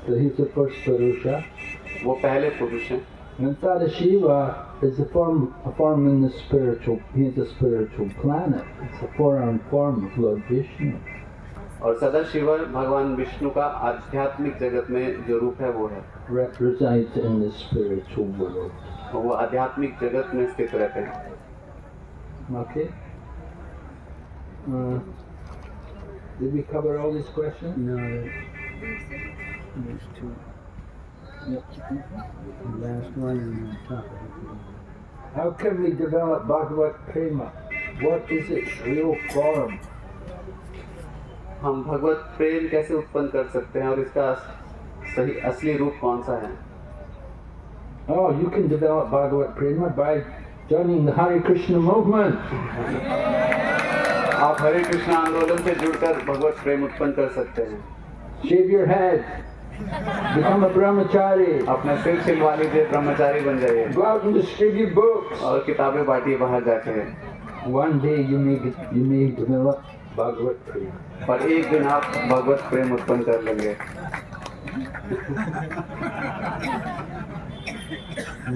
[SPEAKER 1] So he's the first Purusha.
[SPEAKER 2] वो पहले पुरुष हैं.
[SPEAKER 1] And Sadashiva is a form in the spiritual. He's a spiritual planet. It's a four-armed form of Lord Vishnu.
[SPEAKER 2] और सदाशिव भगवान विष्णु का आध्यात्मिक जगत में जो रूप है वो है.
[SPEAKER 1] Resides in the spiritual world.
[SPEAKER 2] और वो आध्यात्मिक जगत में स्थित रहते हैं.
[SPEAKER 1] Okay. Did we cover all these questions?
[SPEAKER 3] No, there's two.
[SPEAKER 1] Yep.
[SPEAKER 3] The last one and the top.
[SPEAKER 1] How can we develop Bhagavad Prema? What is its real form?
[SPEAKER 2] हम भगवत प्रेम कैसे उत्पन्न कर सकते हैं और इसका सही असली रूप कौन सा है?
[SPEAKER 1] Oh, you can develop Bhagavad Prema by joining the Hare Krishna movement.
[SPEAKER 2] आप हरे कृष्ण आंदोलन से जुड़कर भगवत प्रेम उत्पन्न कर सकते हैं.
[SPEAKER 1] Shave your head. Become a brahmachari.
[SPEAKER 2] अपना सिर छिलवा लीजिए, ब्रह्मचारी बन जाइए.
[SPEAKER 1] Go out and distribute books.
[SPEAKER 2] और किताबें बांटिए बाहर जाके.
[SPEAKER 1] One day you may develop Bhagavad Prema.
[SPEAKER 2] और एक दिन आप भगवत प्रेम उत्पन्न कर लेंगे.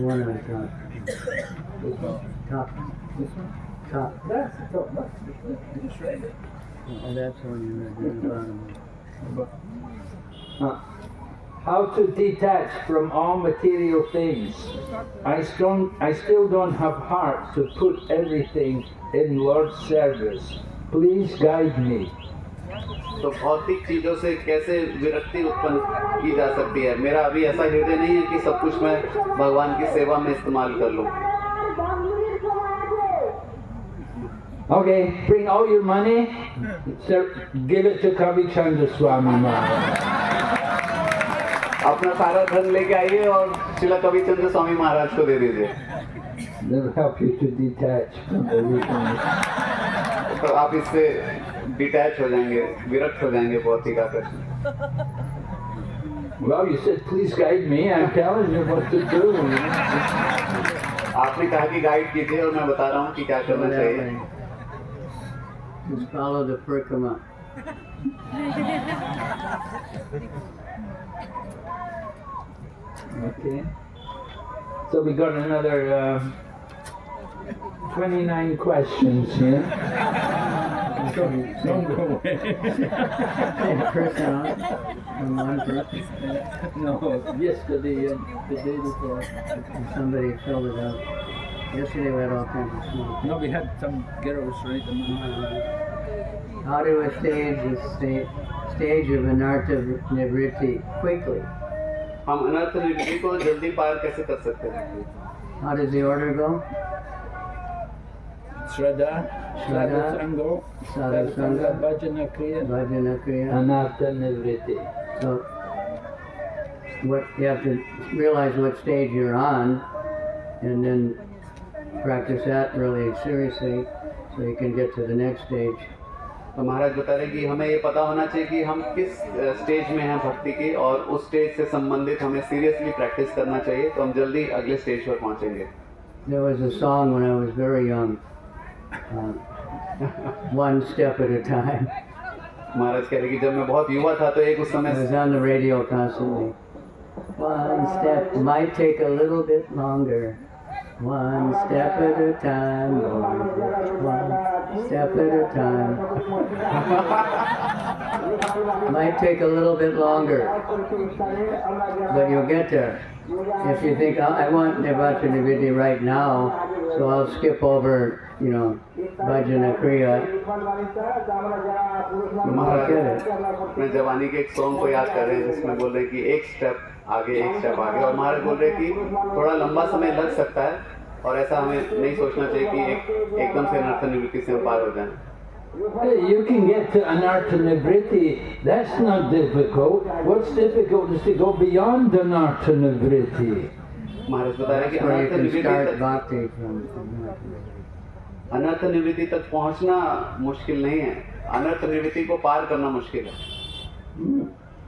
[SPEAKER 3] One on top.
[SPEAKER 1] This one?
[SPEAKER 3] Top.
[SPEAKER 1] This one?
[SPEAKER 3] Top.
[SPEAKER 1] That's the top. Just right there.
[SPEAKER 3] Oh, that's one you read in the bottom.
[SPEAKER 1] How to detach from all material things. I still don't have heart to put everything in Lord's service. Please guide me.
[SPEAKER 2] तो भौतिक चीजों से कैसे विरक्ति उत्पन्न की जा सकती है? मेरा अभी ऐसा हृदय नहीं है कि सब कुछ मैं भगवान की सेवा में इस्तेमाल कर लूं.
[SPEAKER 1] Okay, bring all your money. Give it to Kavi Chandra Swami Maharaj.
[SPEAKER 2] अपना सारा धन लेके आइए और शिला कवि चंद्र स्वामी महाराज को दे दीजिए.
[SPEAKER 1] They'll help you to detach from everything.
[SPEAKER 2] तो आप इससे डिटैच हो जाएंगे, विरक्त हो जाएंगे भौतिक आकर्षण.
[SPEAKER 1] Well, you said please guide me. I'm telling you what to do.
[SPEAKER 2] आपने कहा कि गाइड कीजिए और मैं बता रहा हूँ कि क्या करना चाहिए.
[SPEAKER 3] Just follow the Parikrama.
[SPEAKER 1] Okay. So we got another 29 questions here. Don't go away.
[SPEAKER 3] Person on? From one person?
[SPEAKER 1] No, yesterday and the day before.
[SPEAKER 3] Somebody filled it out. Yesterday we had all kinds of smoke.
[SPEAKER 1] No, we had some girls write them down.
[SPEAKER 3] How to stage of anartha nivritti quickly?
[SPEAKER 2] हम अनर्थ निवृत्ति को जल्दी पार कैसे कर सकते हैं?
[SPEAKER 3] How does the order go?
[SPEAKER 1] Shraddha, Sadhusanga,
[SPEAKER 3] Sadhusanga,
[SPEAKER 1] Bhajana Kriya,
[SPEAKER 3] Bhajana Kriya.
[SPEAKER 1] Anartha Nivritti.
[SPEAKER 3] So what you have to realize what stage you're on, and then practice that really seriously, so you can get to the next stage.
[SPEAKER 2] तो महाराज बता रहे कि हमें ये पता होना चाहिए कि हम किस स्टेज में हैं भक्ति के, और उस स्टेज से संबंधित हमें सीरियसली प्रैक्टिस करना चाहिए, तो हम जल्दी अगले स्टेज पर पहुंचेंगे.
[SPEAKER 3] There was a song when I was very young, one step at a time.
[SPEAKER 2] महाराज कह रहे कि जब मैं बहुत युवा था तो एक उस
[SPEAKER 3] It
[SPEAKER 2] समय
[SPEAKER 3] was on the radio constantly. One step might take a little bit longer. One step at a time, Lord. One step at a time. Might take a little bit longer, but you'll get there. If you think, I want Nirvana Nivritti right now, so I'll skip over, Bhajana Kriya.
[SPEAKER 2] महाराज अपने जवानी के एक song को याद कर रहे हैं जिसमें बोल रहे हैं कि एक स्टेप आगे, और महाराज बोल रहे हैं कि थोड़ा लंबा समय लग सकता है, और ऐसा हमें नहीं सोचना चाहिए कि एकदम से अनर्थ निवृत्ति से हम पार हो जाएं.
[SPEAKER 1] Hey, you can get to Anartha Nivritti. That's not difficult. What's difficult is to go beyond Anartha Nivritti.
[SPEAKER 2] महाराज बता रहे हैं कि
[SPEAKER 3] That's where you
[SPEAKER 2] अनर्थ
[SPEAKER 3] can
[SPEAKER 2] निवृत्ति
[SPEAKER 3] start
[SPEAKER 2] तक
[SPEAKER 3] bhakti from.
[SPEAKER 2] अनर्थ निवृत्ति तक पहुंचना मुश्किल नहीं है, अनर्थ निवृत्ति को पार करना मुश्किल है।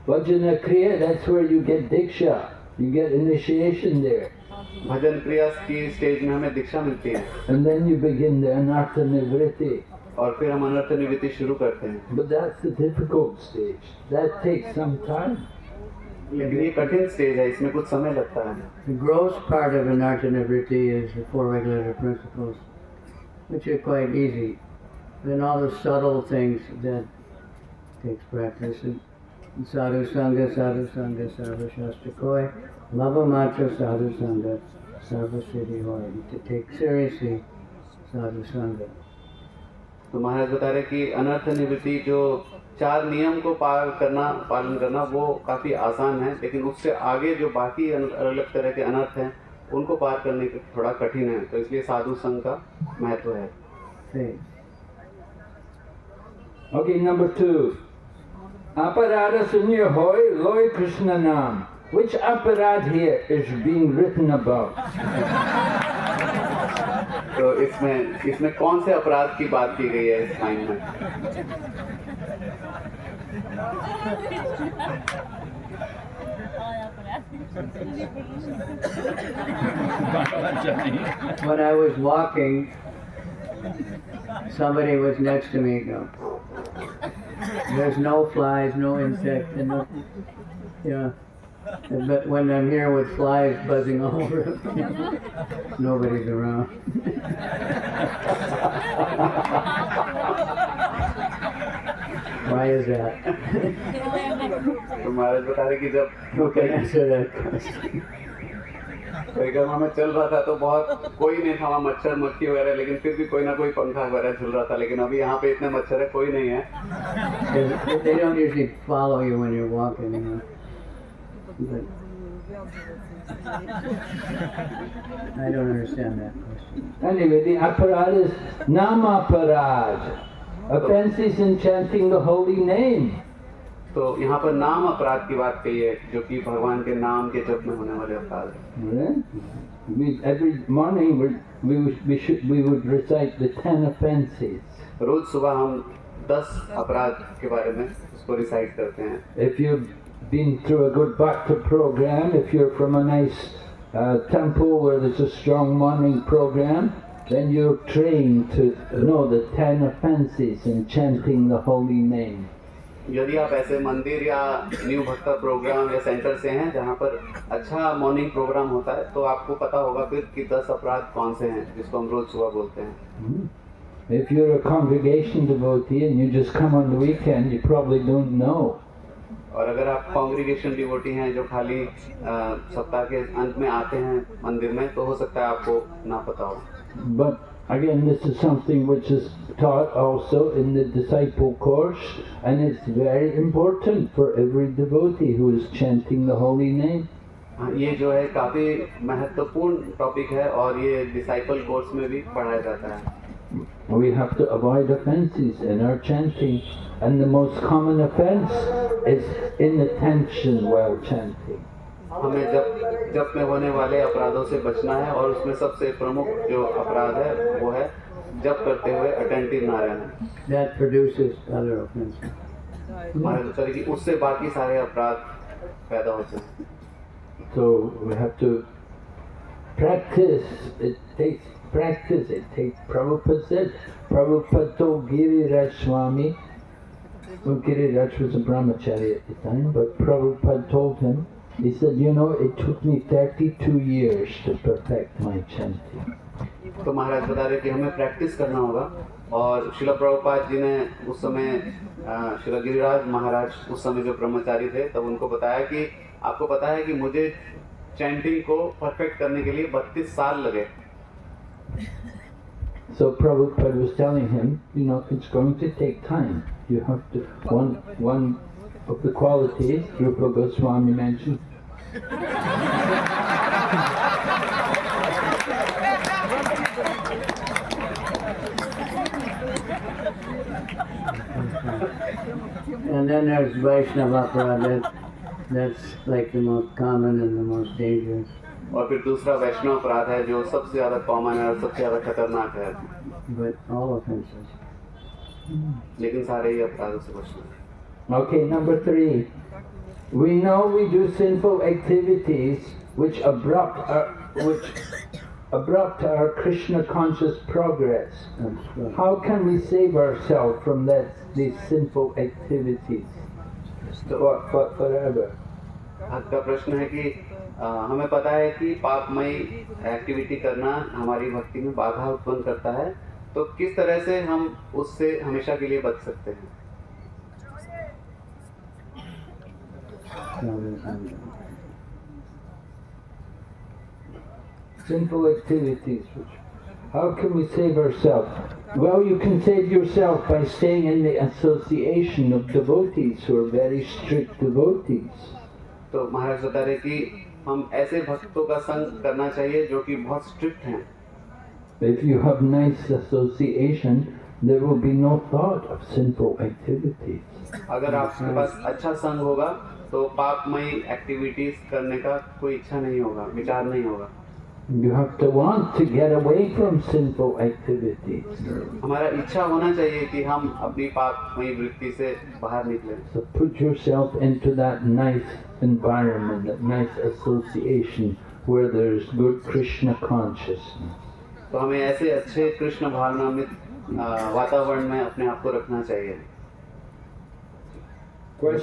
[SPEAKER 1] Bhajana Kriya, that's where you get Diksha. You get initiation there.
[SPEAKER 2] भजन क्रिया की स्टेज में हमें दीक्षा मिलती है
[SPEAKER 1] And then you begin the Anartha Nivritti.
[SPEAKER 2] और फिर हम अनर्थ निवृत्ति शुरू करते हैं।
[SPEAKER 1] But that's the difficult stage. That takes some time.
[SPEAKER 2] लेकिन ये कठिन स्टेज है, इसमें कुछ समय लगता है।
[SPEAKER 3] The gross part of Anartha Nivritti is the four regulative principles, which are quite easy. Then all the subtle things that takes practice. Sadhu Sangha, Sarva Shastra Koi, Lava Matra Sadhu Sangha, Sarva Siddhi Hoy. To take seriously Sadhu Sangha.
[SPEAKER 2] तो महाराज बता रहे कि अनर्थ निवृत्ति जो 4 नियम को पालन करना वो काफी आसान है, लेकिन उससे आगे जो बाकी अलग तरह के अनर्थ हैं उनको पार करने के थोड़ा कठिन है, तो इसलिए साधु संघ का महत्व है।
[SPEAKER 1] Okay, number 2. Aparada Sunya Hoy Loy Krishna Nam. Which aparad here is being written about?
[SPEAKER 2] तो इसमें कौन से अपराध की बात की गई है इस लाइन में?
[SPEAKER 3] When I was walking, somebody was next to me. There's no flies, no insects, and no, yeah. But when I'm here with flies buzzing all over, nobody's around. Why is that?
[SPEAKER 2] तो महाराज बता रहे कि जब
[SPEAKER 3] Who can answer that question?
[SPEAKER 2] परिक्रमा में चल रहा था तो बहुत कोई नहीं था वहाँ, मच्छर मक्खी वगैरह, लेकिन फिर भी कोई ना कोई पंखा वगैरह चल रहा था, लेकिन अभी यहाँ पे इतने मच्छर है, कोई नहीं है।
[SPEAKER 3] They don't usually follow you when you're walking, you know. But I don't understand that question.
[SPEAKER 1] Anyway, the aparad is namaparad. Offenses in chanting the holy name.
[SPEAKER 2] तो यहाँ पर नाम अपराध की बात कही है, जो कि भगवान के नाम के जप में होने वाले अपराध है।
[SPEAKER 1] Every morning we would recite the 10 offenses.
[SPEAKER 2] रोज सुबह हम 10 अपराध के बारे में उसको रिसाइट करते हैं।
[SPEAKER 1] If you've been through a good bhakti program, if you're from a nice temple where there's a strong morning program, then you're trained to know the 10 offenses in chanting the holy name.
[SPEAKER 2] यदि आप ऐसे मंदिर या new भक्ता programme या centre से हैं जहाँ पर अच्छा मॉर्निंग प्रोग्राम होता है, तो आपको पता होगा फिर कि 10 अपराध कौन से हैं जिसको हम रोज सुबह बोलते हैं।
[SPEAKER 1] If you're a congregation devotee and you just come on the weekend, you probably don't know.
[SPEAKER 2] और अगर आप कांग्रीगेशन डिवोटी हैं जो खाली सप्ताह के अंत में आते हैं मंदिर में, तो हो सकता है आपको ना पता हो।
[SPEAKER 1] But again, this is something which is taught also in the disciple course, and it's very important for every devotee who is chanting the holy name.
[SPEAKER 2] ये जो है काफी महत्वपूर्ण टॉपिक है और ये डिसाइपल कोर्स में भी पढ़ाया जाता है।
[SPEAKER 1] We have to avoid offenses in our chanting, and the most common offense is inattention while chanting.
[SPEAKER 2] हमें जप में होने वाले अपराधों से बचना है, और उसमें सबसे प्रमुख जो अपराध है वो है जप करते हुए अटेंटिव ना रहना।
[SPEAKER 3] That produces other offenses.
[SPEAKER 2] हमारे तरह की उससे बाकी सारे अपराध पैदा होते हैं।
[SPEAKER 1] So we have to practice. It takes practice. It takes. Prabhupada said. Prabhupada told Giriraj Swami. Well, Giriraj was a brahmachari at the time, but Prabhupada told him. He said, you know, it took me 32 years to perfect my chanting.
[SPEAKER 2] तो महाराज बता रहे कि हमें practice करना होगा, और शिला प्रभुपाद जी ने उस समय शिला गिरिराज महाराज उस समय जो ब्रह्मचारी थे तब उनको बताया कि आपको पता है कि मुझे चैंटिंग को परफेक्ट करने के लिए 32 साल लगे।
[SPEAKER 1] So Prabhupada was telling him, you know, it's going to take time. You have to, one of the qualities Rupa Goswami mentioned.
[SPEAKER 3] And then there's Vaishnava aparad. That's like the most common and the most dangerous.
[SPEAKER 2] और फिर दूसरा वैष्णव अपराध है जो सबसे ज़्यादा common है और सबसे ज़्यादा खतरनाक है,
[SPEAKER 3] But all offenses.
[SPEAKER 2] लेकिन सारे ही अपराधों से बचना है।
[SPEAKER 1] Okay, number 3. We know we do sinful activities which abrupt our Krishna conscious progress.
[SPEAKER 3] That's right.
[SPEAKER 1] How can we save ourselves from these sinful activities forever?
[SPEAKER 2] आपका प्रश्न है कि हमें पता है कि पापमयी एक्टिविटी करना हमारी भक्ति में बाधा उत्पन्न करता है, तो किस तरह से हम उससे हमेशा के लिए बच सकते हैं?
[SPEAKER 1] Sinful activities. How can we save ourselves? Well, you can save yourself by staying in the association of devotees who are very strict devotees.
[SPEAKER 2] तो महाराज बता रहे कि हम ऐसे भक्तों का संग करना चाहिए जो कि बहुत स्ट्रिक्ट हैं।
[SPEAKER 1] If you have nice association, there will be no thought of sinful activities.
[SPEAKER 2] अगर आपके पास अच्छा संग होगा तो पापमयी एक्टिविटीज करने का कोई इच्छा नहीं होगा, विचार नहीं होगा।
[SPEAKER 1] You have to want to get away from sinful activities.
[SPEAKER 2] हमारा इच्छा होना चाहिए कि हम अपनी पापमयी वृत्ति से बाहर निकलें।
[SPEAKER 1] So put yourself into that nice environment, that nice association where there is good Krishna consciousness.
[SPEAKER 2] तो हमें ऐसे अच्छे कृष्ण भावनामृत वातावरण में अपने आप को रखना चाहिए।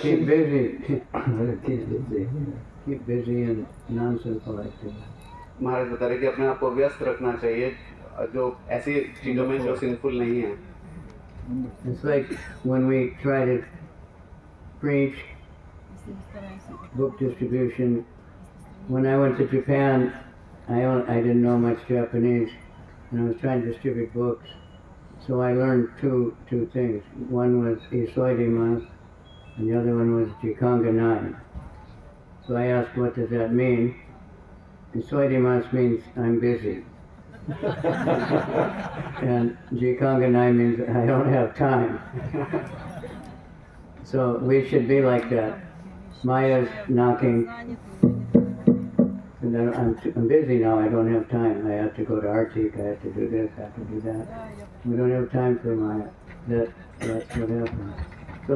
[SPEAKER 3] Keep busy. Keep busy in non-sinful activities.
[SPEAKER 2] महाराज बता रहे कि अपने आप को व्यस्त रखना चाहिए जो ऐसी चीजों में जो सिंफुल नहीं है।
[SPEAKER 3] It's like when we try to preach book distribution. When I went to Japan, I didn't know much Japanese, and I was trying to distribute books. So I learned two things. One was Isoidimas, and the other one was Jikanga 9. So I asked, what does that mean? Isoidimas means I'm busy. And Jikanga 9 means I don't have time. So we should be like that. Maya's knocking. And then I'm busy now, I don't have time. I have to go to Artik, I have to do this, I have to do that. We don't have time for Maya. That's what happens. So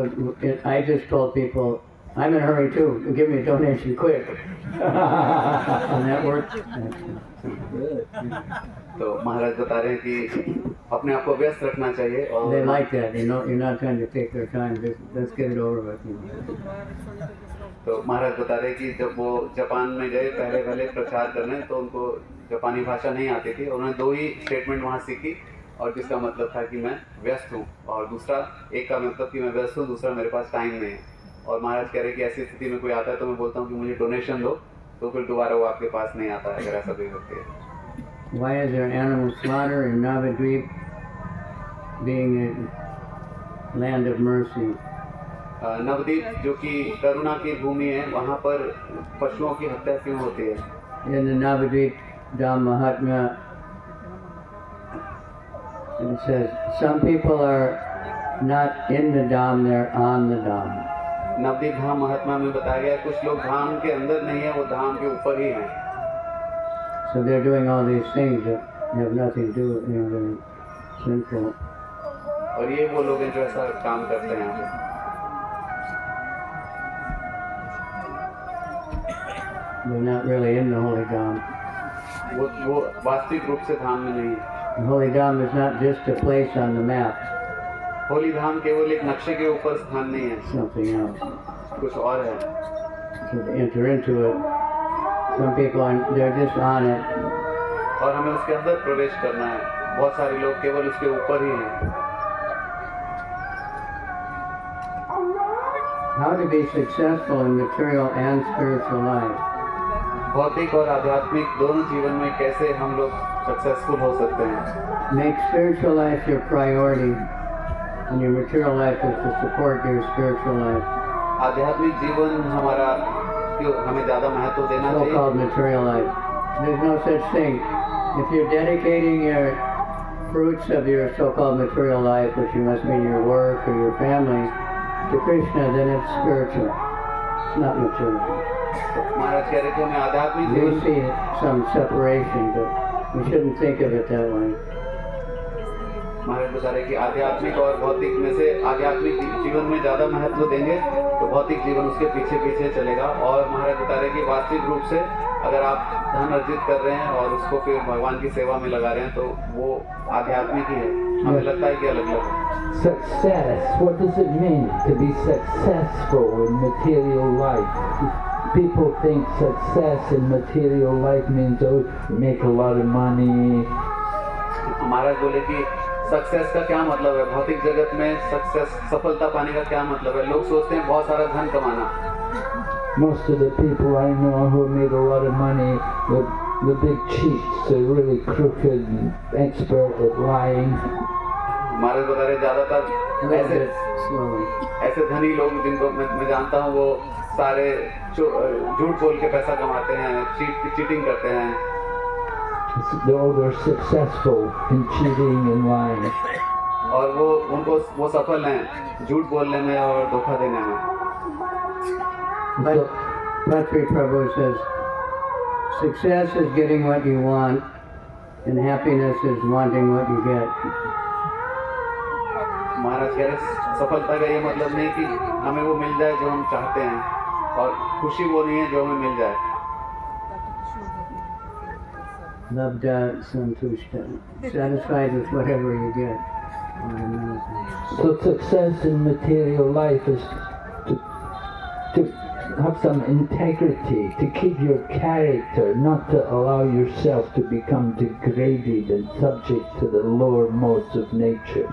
[SPEAKER 3] I just told people, I'm in a hurry too, give me a donation quick. And that worked.
[SPEAKER 2] तो महाराज बता रहे हैं कि अपने आप को व्यस्त रखना चाहिए और
[SPEAKER 3] They like that, you know, you're not trying to take their time, just let's get it over with. You know.
[SPEAKER 2] तो महाराज बता रहे हैं कि जब वो जापान में गए पहले प्रचार करने, तो उनको जापानी भाषा नहीं आती थी। उन्होंने 2 ही स्टेटमेंट वहाँ सीखी, और जिसका मतलब था कि मैं व्यस्त हूँ, और दूसरा एक का मतलब कि मैं व्यस्त हूँ, दूसरा मेरे पास टाइम नहीं है। और महाराज कह रहे हैं कि ऐसी स्थिति में कोई आता है तो मैं बोलता हूँ कि मुझे डोनेशन दो, तो फिर दोबारा वो आपके पास नहीं आता है, अगर ऐसा कोई व्यक्ति है।
[SPEAKER 3] Why is there animal slaughter in Navadvip, being a land of mercy?
[SPEAKER 2] Nabadwip जो कि करुणा की भूमि है, वहाँ पर पशुओं की हत्या क्यों होती है?
[SPEAKER 3] In the Navadvip Dham Mahatmya, it says some people are not in the Dham, they're on the Dham.
[SPEAKER 2] Nabadwip धाम महात्मा में बताया गया कुछ लोग धाम के अंदर नहीं है, वो धाम के ऊपर ही हैं।
[SPEAKER 3] So they're doing all these things that have nothing to do with, you know, they're sinful.
[SPEAKER 2] और ये वो लोग हैं जो ऐसा काम करते हैं यहाँ पे।
[SPEAKER 3] They're not really in the Holy Dham.
[SPEAKER 2] वो वास्तविक रूप से धाम में नहीं है।
[SPEAKER 3] The Holy Dham is not just a place on the map,
[SPEAKER 2] Holi धाम केवल एक नक्शे के ऊपर स्थान नहीं है,
[SPEAKER 3] something else.
[SPEAKER 2] कुछ और है।
[SPEAKER 3] So to enter into it, some people they're just on it.
[SPEAKER 2] और हमें उसके अंदर प्रवेश करना है। बहुत सारे लोग केवल उसके ऊपर ही हैं।
[SPEAKER 3] How to be successful in material and spiritual life?
[SPEAKER 2] भौतिक और आध्यात्मिक दोनों जीवन में कैसे हम लोग सक्सेसफुल हो सकते हैं?
[SPEAKER 3] Make spiritual life your priority, and your material life is to support your spiritual life.
[SPEAKER 2] आध्यात्मिक जीवन हमारा क्यों हमें ज़्यादा महत्व देना चाहिए?
[SPEAKER 3] So-called material life. There's no such thing. If you're dedicating your fruits of your so-called material life, which you must mean your work or your family, to Krishna, then it's spiritual. not material.
[SPEAKER 2] महाराज कह रहे थे हमें आध्यात्मिक
[SPEAKER 3] We
[SPEAKER 2] जीवन
[SPEAKER 3] see some separation, but we shouldn't think of it that way.
[SPEAKER 2] महाराज बता रहे कि आध्यात्मिक और भौतिक में से आध्यात्मिक जीवन में ज्यादा महत्व देंगे तो भौतिक जीवन उसके पीछे पीछे चलेगा। और महाराज बता रहे कि वास्तविक रूप से अगर आप धन अर्जित कर रहे हैं और उसको फिर भगवान की सेवा में लगा रहे हैं तो वो आध्यात्मिक ही है। हमें लगता है कि अलग अलग है।
[SPEAKER 1] Success, what does it mean to be successful in material life? People think success in material life means, oh, you make a lot of money.
[SPEAKER 2] महाराज बोले कि सक्सेस का क्या मतलब है, भौतिक जगत में सक्सेस सफलता पाने का क्या मतलब है। लोग सोचते हैं बहुत सारा धन कमाना।
[SPEAKER 1] Most of the people I know who made a lot of money, the big cheats, they're really crooked and expert at lying.
[SPEAKER 2] महाराज बता रहे ज्यादातर
[SPEAKER 3] A little bit slowly.
[SPEAKER 2] ऐसे धनी लोग जिनको मैं जानता हूँ वो सारे झूठ बोल के पैसा कमाते हैं, चीटिंग करते हैं।
[SPEAKER 1] They're successful in cheating and lying.
[SPEAKER 2] और वो सफल हैं झूठ बोलने में और धोखा देने में।
[SPEAKER 3] But Patri Prabhu says, success is getting what you want, and happiness is wanting what you get.
[SPEAKER 2] महाराज कह रहे सफलता का ये मतलब नहीं कि हमें वो मिल जाए जो हम चाहते हैं, और खुशी वो नहीं है जो हमें मिल जाए।
[SPEAKER 3] Labda santushta, satisfied with whatever you get.
[SPEAKER 1] So success in material life is to have some integrity, to keep your character, not to allow yourself to become degraded and subject to the lower modes of nature.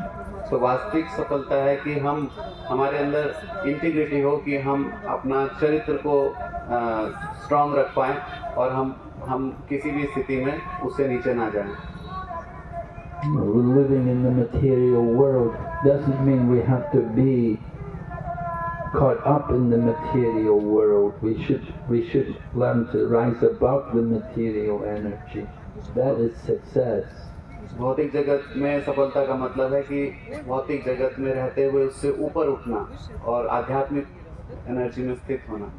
[SPEAKER 2] तो वास्तविक सफलता है कि हम हमारे अंदर integrity हो, कि हम अपना चरित्र को स्ट्रांग रख पाएं और हम किसी भी स्थिति में उससे नीचे ना जाएं।
[SPEAKER 1] Living in the material world doesn't mean we have to be caught up in the material world. We should learn to rise above the material energy. That is success.
[SPEAKER 2] भौतिक जगत में सफलता का मतलब है कि भौतिक जगत में रहते हुए उससे ऊपर उठना और आध्यात्मिक एनर्जी में स्थित होना।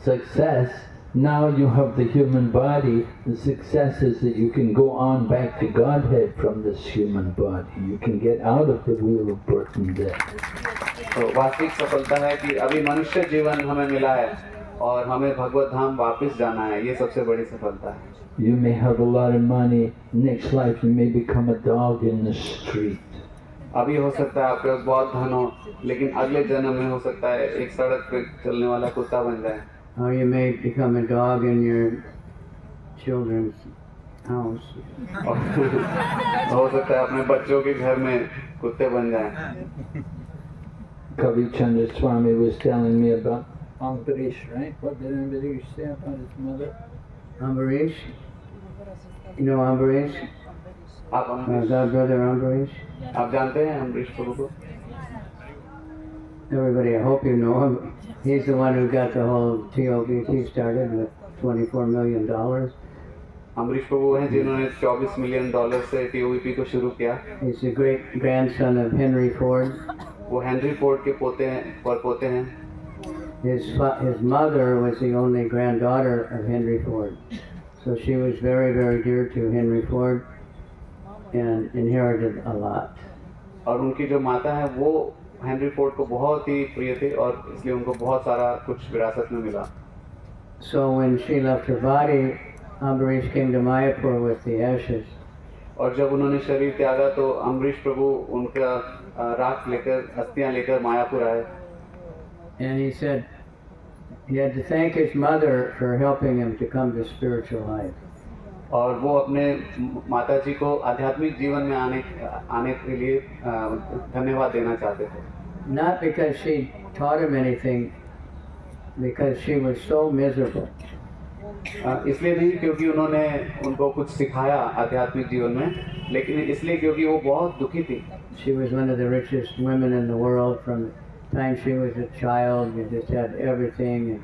[SPEAKER 1] Success, now you have the human body. The success is that you can go on back to Godhead from this human body. You can get out of the wheel of birth and death.
[SPEAKER 2] तो वास्तविक सफलता है कि अभी मनुष्य जीवन हमें मिला है और हमें भगवत धाम वापस जाना है। ये सबसे बड़ी सफलता है।
[SPEAKER 1] You may have a lot of money. Next life you may become a dog in the street.
[SPEAKER 2] अभी हो सकता है आपके पास बहुत धन हो, लेकिन अगले जन्म में हो सकता है एक सड़क पे चलने वाला कुत्ता बन जाए।
[SPEAKER 3] Or you may become a dog in your children's house.
[SPEAKER 2] हो सकता है अपने बच्चों के घर में कुत्ते बन जाएं।
[SPEAKER 1] Kavi Chandra Swami was telling me about Ambarish, right? What did Ambarish say about his mother?
[SPEAKER 3] Ambarish? You know Ambarish?
[SPEAKER 2] आप अम्बरीश
[SPEAKER 3] Godbrother Ambarish?
[SPEAKER 2] आप जानते हैं अम्बरीश प्रभु को?
[SPEAKER 3] Everybody, I hope you know him. He's the one who got the whole TOVT started with $24 million.
[SPEAKER 2] Ambarish प्रभु हैं जिन्होंने $24 million से TOVP को शुरू किया।
[SPEAKER 3] He's the great grandson of Henry Ford.
[SPEAKER 2] वो हेनरी फोर्ड के पोते हैं।
[SPEAKER 3] His mother was the only granddaughter of Henry Ford. So she was very, very dear to Henry Ford and inherited a lot.
[SPEAKER 2] और उनकी जो माता है वो हेनरी फोर्ड को बहुत ही प्रिय थे और इसलिए उनको बहुत सारा कुछ विरासत में मिला।
[SPEAKER 3] So when she left her body, Ambarish came to Mayapur with the ashes.
[SPEAKER 2] और जब उन्होंने शरीर त्यागा तो अम्बरीश प्रभु उनका राख लेकर अस्थियां लेकर मायापुर आए।
[SPEAKER 3] And he said he had to thank his mother for helping him to come to spiritual life.
[SPEAKER 2] और वो अपने माताजी को आध्यात्मिक जीवन में आने के लिए धन्यवाद देना चाहते थे।
[SPEAKER 3] Not because she taught him anything, because she was so miserable.
[SPEAKER 2] इसलिए नहीं क्योंकि उन्होंने उनको कुछ सिखाया आध्यात्मिक जीवन में, लेकिन इसलिए क्योंकि वो बहुत दुखी थी।
[SPEAKER 3] She was one of the richest women in the world. From the time she was a child, you just had everything and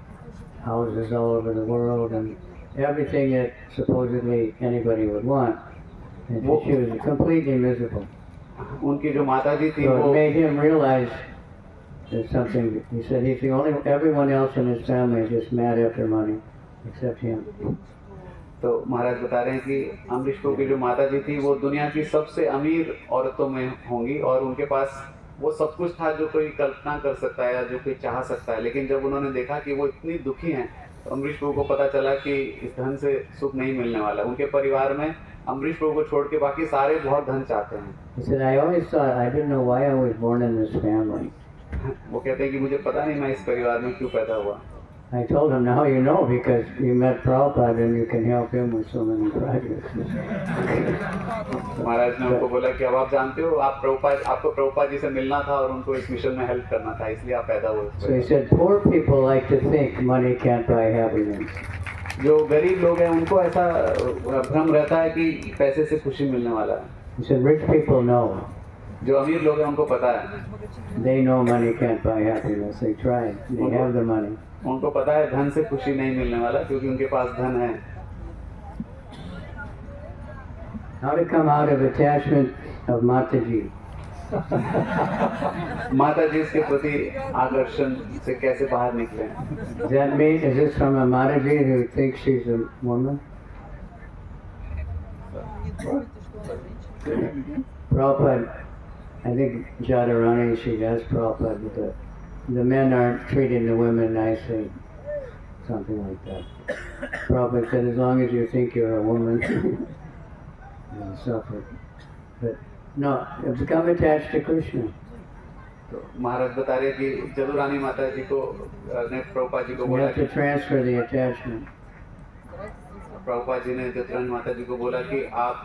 [SPEAKER 3] houses all over the world and everything that supposedly anybody would want. And she was completely miserable.
[SPEAKER 2] उनकी जो माताजी थी
[SPEAKER 3] So it
[SPEAKER 2] वो
[SPEAKER 3] made him realize there's something. He said he's the only. Everyone else in his family is just mad after money, except him.
[SPEAKER 2] तो महाराज बता रहे हैं कि अमरीश प्रभु की जो माता जी थी वो दुनिया की सबसे अमीर औरतों में होंगी और उनके पास वो सब कुछ था जो कोई कल्पना कर सकता है या जो कोई चाह सकता है, लेकिन जब उन्होंने देखा कि वो इतनी दुखी हैं तो अमरीश प्रभु को पता चला कि इस धन से सुख नहीं मिलने वाला। उनके परिवार में अमरीश प्रभु को छोड़ के बाकी सारे बहुत धन चाहते हैं।
[SPEAKER 3] He said, I always thought, I didn't know why I was born in this family.
[SPEAKER 2] वो कहते हैं कि मुझे पता नहीं मैं इस परिवार में क्यों पैदा हुआ।
[SPEAKER 3] I told him, now you know because you met Prabhupada and you can help him with so many projects.
[SPEAKER 2] महाराज ने उनको बोला कि अब आप जानते हो, आपको प्रभुपाद जी से मिलना था और उनको इस मिशन में हेल्प करना था, इसलिए आप पैदा हुए।
[SPEAKER 3] So he said, poor people like to think money can't buy happiness.
[SPEAKER 2] जो गरीब लोग हैं उनको ऐसा भ्रम रहता है कि पैसे से खुशी मिलने वाला है।
[SPEAKER 3] He said, rich people know.
[SPEAKER 2] जो अमीर लोग हैं उनको पता है,
[SPEAKER 3] They know money can't buy happiness. They tried. They have the money.
[SPEAKER 2] उनको पता है धन से खुशी नहीं मिलने वाला क्योंकि उनके पास धन है।
[SPEAKER 3] How to come out of attachment of Mataji?
[SPEAKER 2] माता जी के प्रति आकर्षण से कैसे बाहर निकले?
[SPEAKER 3] Does that mean, is this from a Mataji who thinks she's a woman? Prabhupada, I think Jadharani, she asked Prabhupada that the men aren't treating the women nicely, something like that. Prabhupada said, as long as you think you're a woman, you'll suffer. But no, become attached to Krishna.
[SPEAKER 2] तो महाराज बता रहे कि जदुरानी माता जी को ने प्रभुपाद जी को
[SPEAKER 3] You
[SPEAKER 2] बोला
[SPEAKER 3] have to transfer the attachment.
[SPEAKER 2] Prabhupada ji ने जदुरानी माता जी को बोला कि आप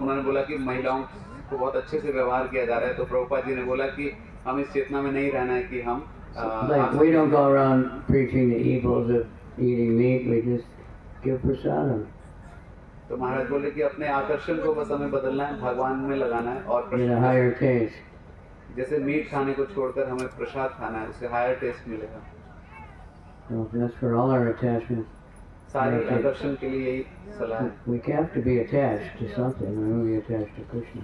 [SPEAKER 2] उन्होंने बोला कि महिलाओं को बहुत अच्छे से व्यवहार किया जा रहा है, तो प्रभुपाद जी ने बोला कि हम इस चेतना में नहीं रहना है कि हम
[SPEAKER 3] Like we don't go around preaching the evils of eating meat, we just give prasadam.
[SPEAKER 2] तो महाराज बोले कि अपने आकर्षण को बस हमें बदलना है, भगवान में लगाना है और
[SPEAKER 3] Get a higher taste.
[SPEAKER 2] जैसे मीट खाने को छोड़कर हमें प्रसाद खाना है, उससे हायर टेस्ट मिलेगा।
[SPEAKER 3] So that's for all our attachments.
[SPEAKER 2] सारे आकर्षण के लिए यही सलाह है।
[SPEAKER 3] We have to be attached to something. We will be attached to Krishna.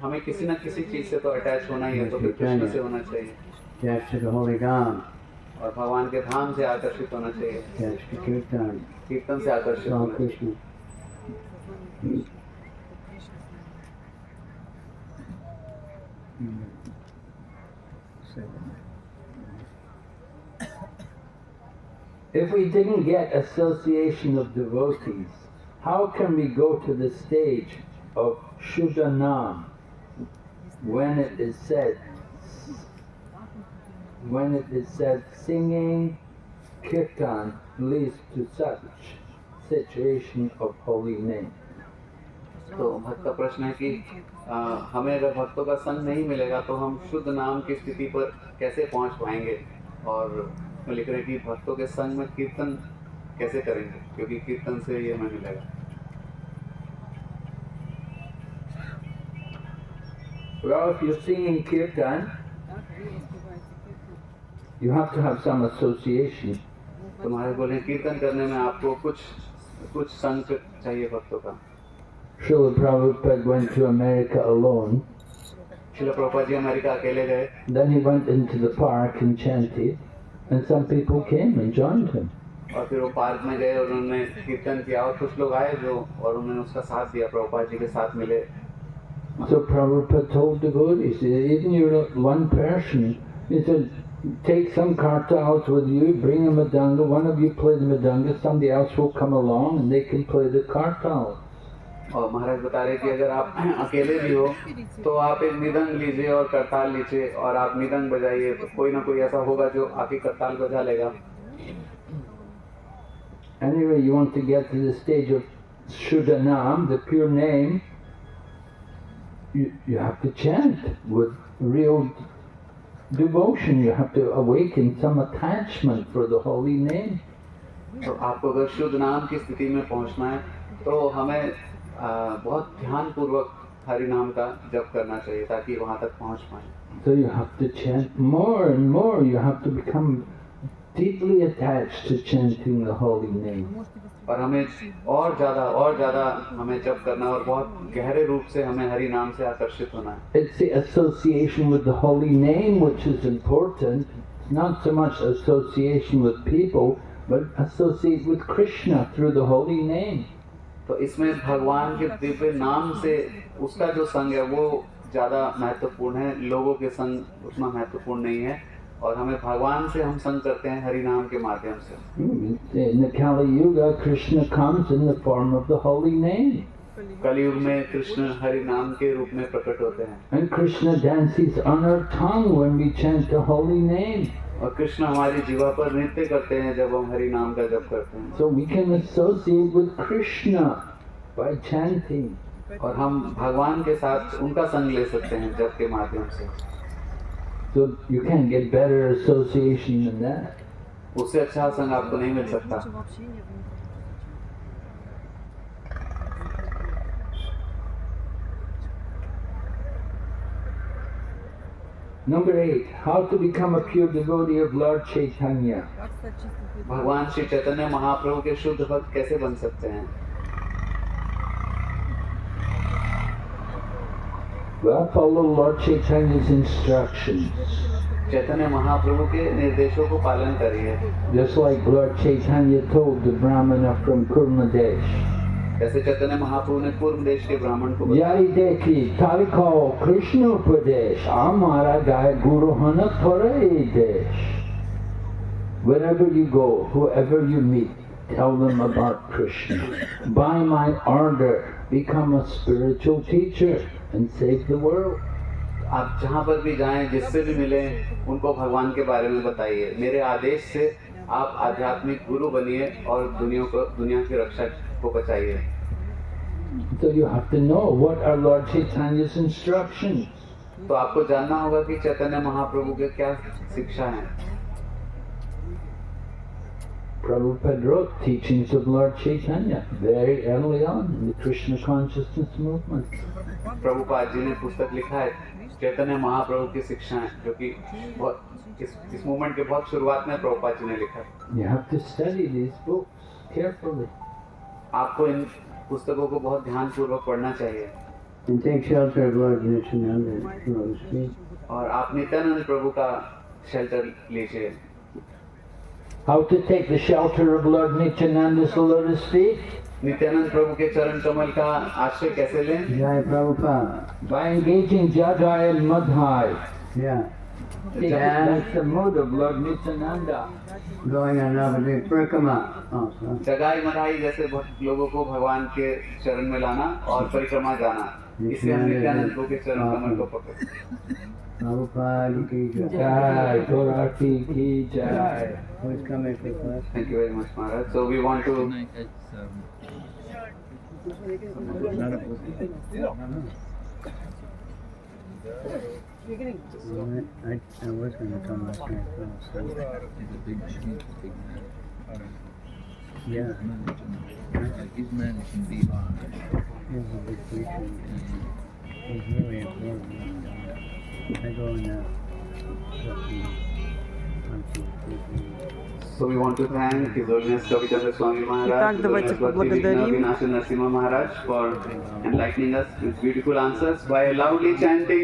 [SPEAKER 2] हमें किसी न किसी चीज से तो अटैच होना ही है, तो फिर कृष्ण से होना चाहिए
[SPEAKER 3] Attached to the holy Dham.
[SPEAKER 2] और भगवान के धाम से आकर्षित होना चाहिए,
[SPEAKER 3] Attached to Kirtan.
[SPEAKER 2] कीर्तन से आकर्षित
[SPEAKER 3] It's all
[SPEAKER 2] होना चाहिए।
[SPEAKER 3] Krishna.
[SPEAKER 1] If we didn't get association of devotees, how can we go to the stage of Shuddhanam when it is said singing kirtan leads to such situation of holy name?
[SPEAKER 2] तो भक्त का प्रश्न है कि हमें अगर भक्तों का संग नहीं मिलेगा तो हम शुद्ध नाम की स्थिति पर कैसे पहुंच पाएंगे, और मैं लिख रहे कि भक्तों के संग में कीर्तन कैसे करेंगे, क्योंकि कीर्तन से ये हमें मिलेगा।
[SPEAKER 1] Well, if you're singing kirtan, you have to have some association.
[SPEAKER 2] तो महाराज बोले कीर्तन करने में आपको कुछ संग चाहिए भक्तों का।
[SPEAKER 1] Srila Prabhupada went to America alone.
[SPEAKER 2] Shrila Prabhupada ji America अकेले गए,
[SPEAKER 1] Then he went into the park and chanted, and some people came and joined him.
[SPEAKER 2] और फिर वो पार्क में गए और उन्होंने कीर्तन किया और कुछ लोग आए जो और उन्होंने उसका साथ दिया, प्रभुपाद जी के साथ मिले।
[SPEAKER 1] So Prabhupada told the devotees, he said, even you're not one person, he said, take some kartals with you, bring a mridanga, one of you play the mridanga, somebody else will come along and they can play the kartals.
[SPEAKER 2] और महाराज बता रहे कि अगर आप अकेले भी हो तो आप एक मृदंग लीजिए और करताल लीजिए और आप मृदंग बजाइए, तो कोई ना कोई ऐसा होगा जो आपकी करताल बजा लेगा।
[SPEAKER 1] Anyway, you want to get to the stage of Shuddhanam, the pure name, you have to chant with real devotion. You have to awaken some attachment for the holy name.
[SPEAKER 2] तो आपको अगर शुद्ध नाम की स्थिति में पहुंचना है तो हमें बहुत ध्यान पूर्वक हरि नाम का जप करना चाहिए ताकि वहां तक पहुंच पाए।
[SPEAKER 1] So you have to chant more and more. You have to become deeply attached to chanting the holy name.
[SPEAKER 2] और हमें और ज्यादा हमें जप करना और बहुत गहरे रूप से हमें हरि नाम से आकर्षित होना है।
[SPEAKER 1] It's the association with the holy name which is important. not so much association with people, but associate with Krishna through the holy name.
[SPEAKER 2] तो इसमें भगवान के दिव्य नाम से उसका जो संग है वो ज़्यादा महत्वपूर्ण है, लोगों के संग उतना महत्वपूर्ण नहीं है। और हमें भगवान से हम संग करते हैं हरि नाम के माध्यम से।
[SPEAKER 1] In the Kali Yuga, Krishna comes in the form of the holy name.
[SPEAKER 2] कलयुग में कृष्ण हरि नाम के रूप में प्रकट होते हैं।
[SPEAKER 1] And Krishna dances on our tongue when we chant the holy name.
[SPEAKER 2] और कृष्ण हमारी जीवा पर नृत्य करते हैं जब हम हरि नाम का जप करते हैं।
[SPEAKER 1] So we can associate with Krishna by chanting.
[SPEAKER 2] और हम भगवान के साथ उनका संग ले सकते हैं जप के माध्यम से।
[SPEAKER 1] So you can't get better association than that.
[SPEAKER 2] उससे अच्छा संग आपको नहीं मिल सकता।
[SPEAKER 1] Number 8, how to become a pure devotee of Lord Chaitanya.
[SPEAKER 2] भगवान श्री चैतन्य महाप्रभु के शुद्ध भक्त कैसे बन सकते हैं?
[SPEAKER 1] Well, follow Lord Chaitanya's instructions.
[SPEAKER 2] Chaitanya Mahaprabhu के निर्देशों को पालन करिए।
[SPEAKER 1] Just like Lord Chaitanya told the Brahmana from Kurmadesh.
[SPEAKER 2] जैसे चैतन्य महाप्रभु ने पूर्व देश के ब्राह्मण को
[SPEAKER 1] Yari dekhi tariko Krishna Upadesh Amara Gai Guru Hana Thore Desh. Wherever you go, whoever you meet, tell them about Krishna. By my order, become a spiritual teacher and save the world.
[SPEAKER 2] आप जहाँ पर भी जाएं, जिससे भी मिलें, उनको भगवान के बारे में बताइए। मेरे आदेश से आप आध्यात्मिक गुरु बनिए और दुनिया की रक्षा को बचाइए।
[SPEAKER 1] So you have to know what are Lord Chaitanya's instructions.
[SPEAKER 2] तो आपको जानना होगा कि चैतन्य महाप्रभु के क्या शिक्षा हैं।
[SPEAKER 1] Prabhupada wrote teachings of Lord Chaitanya very early on in the Krishna consciousness movement.
[SPEAKER 2] Prabhupada ji ने पुस्तक लिखा है चैतन्य महाप्रभु की शिक्षाएं, जो कि इस मूवमेंट के बहुत शुरुआत में प्रभुपाद जी ने लिखा।
[SPEAKER 1] You have to study these books carefully.
[SPEAKER 2] आपको इन पुस्तकों को बहुत ध्यानपूर्वक पढ़ना चाहिए।
[SPEAKER 3] And take shelter of Lord Nityananda, Lotus feet.
[SPEAKER 2] और आप नित्यानंद प्रभु का शेल्टर लीजिए।
[SPEAKER 1] How to take the shelter of Lord Nityananda's lotus feet?
[SPEAKER 2] Nityanand प्रभु के चरण कमल का आश्रय कैसे लें?
[SPEAKER 3] Jai Prabhupada.
[SPEAKER 1] By engaging Jadai and Madhai.
[SPEAKER 3] Yeah.
[SPEAKER 1] That's the mood of Lord Nityananda.
[SPEAKER 3] Going on Navadvip Parikama also.
[SPEAKER 2] जगाई मधाई जैसे लोगों को भगवान के चरण में लाना और परिक्रमा जाना, इससे हम नित्यानंद प्रभु के चरण कमल को पकड़ते।
[SPEAKER 3] Prabhupada ki jai.
[SPEAKER 1] Jai, Goraki ki jai.
[SPEAKER 3] Who is coming for class?
[SPEAKER 2] Thank you very much, Maharaj. So we want to
[SPEAKER 3] I was going to come last night. So. Yeah.
[SPEAKER 4] He's managing Bihar.
[SPEAKER 3] He's a big preacher. He's really important. I go in
[SPEAKER 2] So we want to thank His Holiness Kavichandra Swami Maharaj, His Holiness Bhakti Vigna Vinasha Narasimha Maharaj for enlightening us with beautiful answers by loudly chanting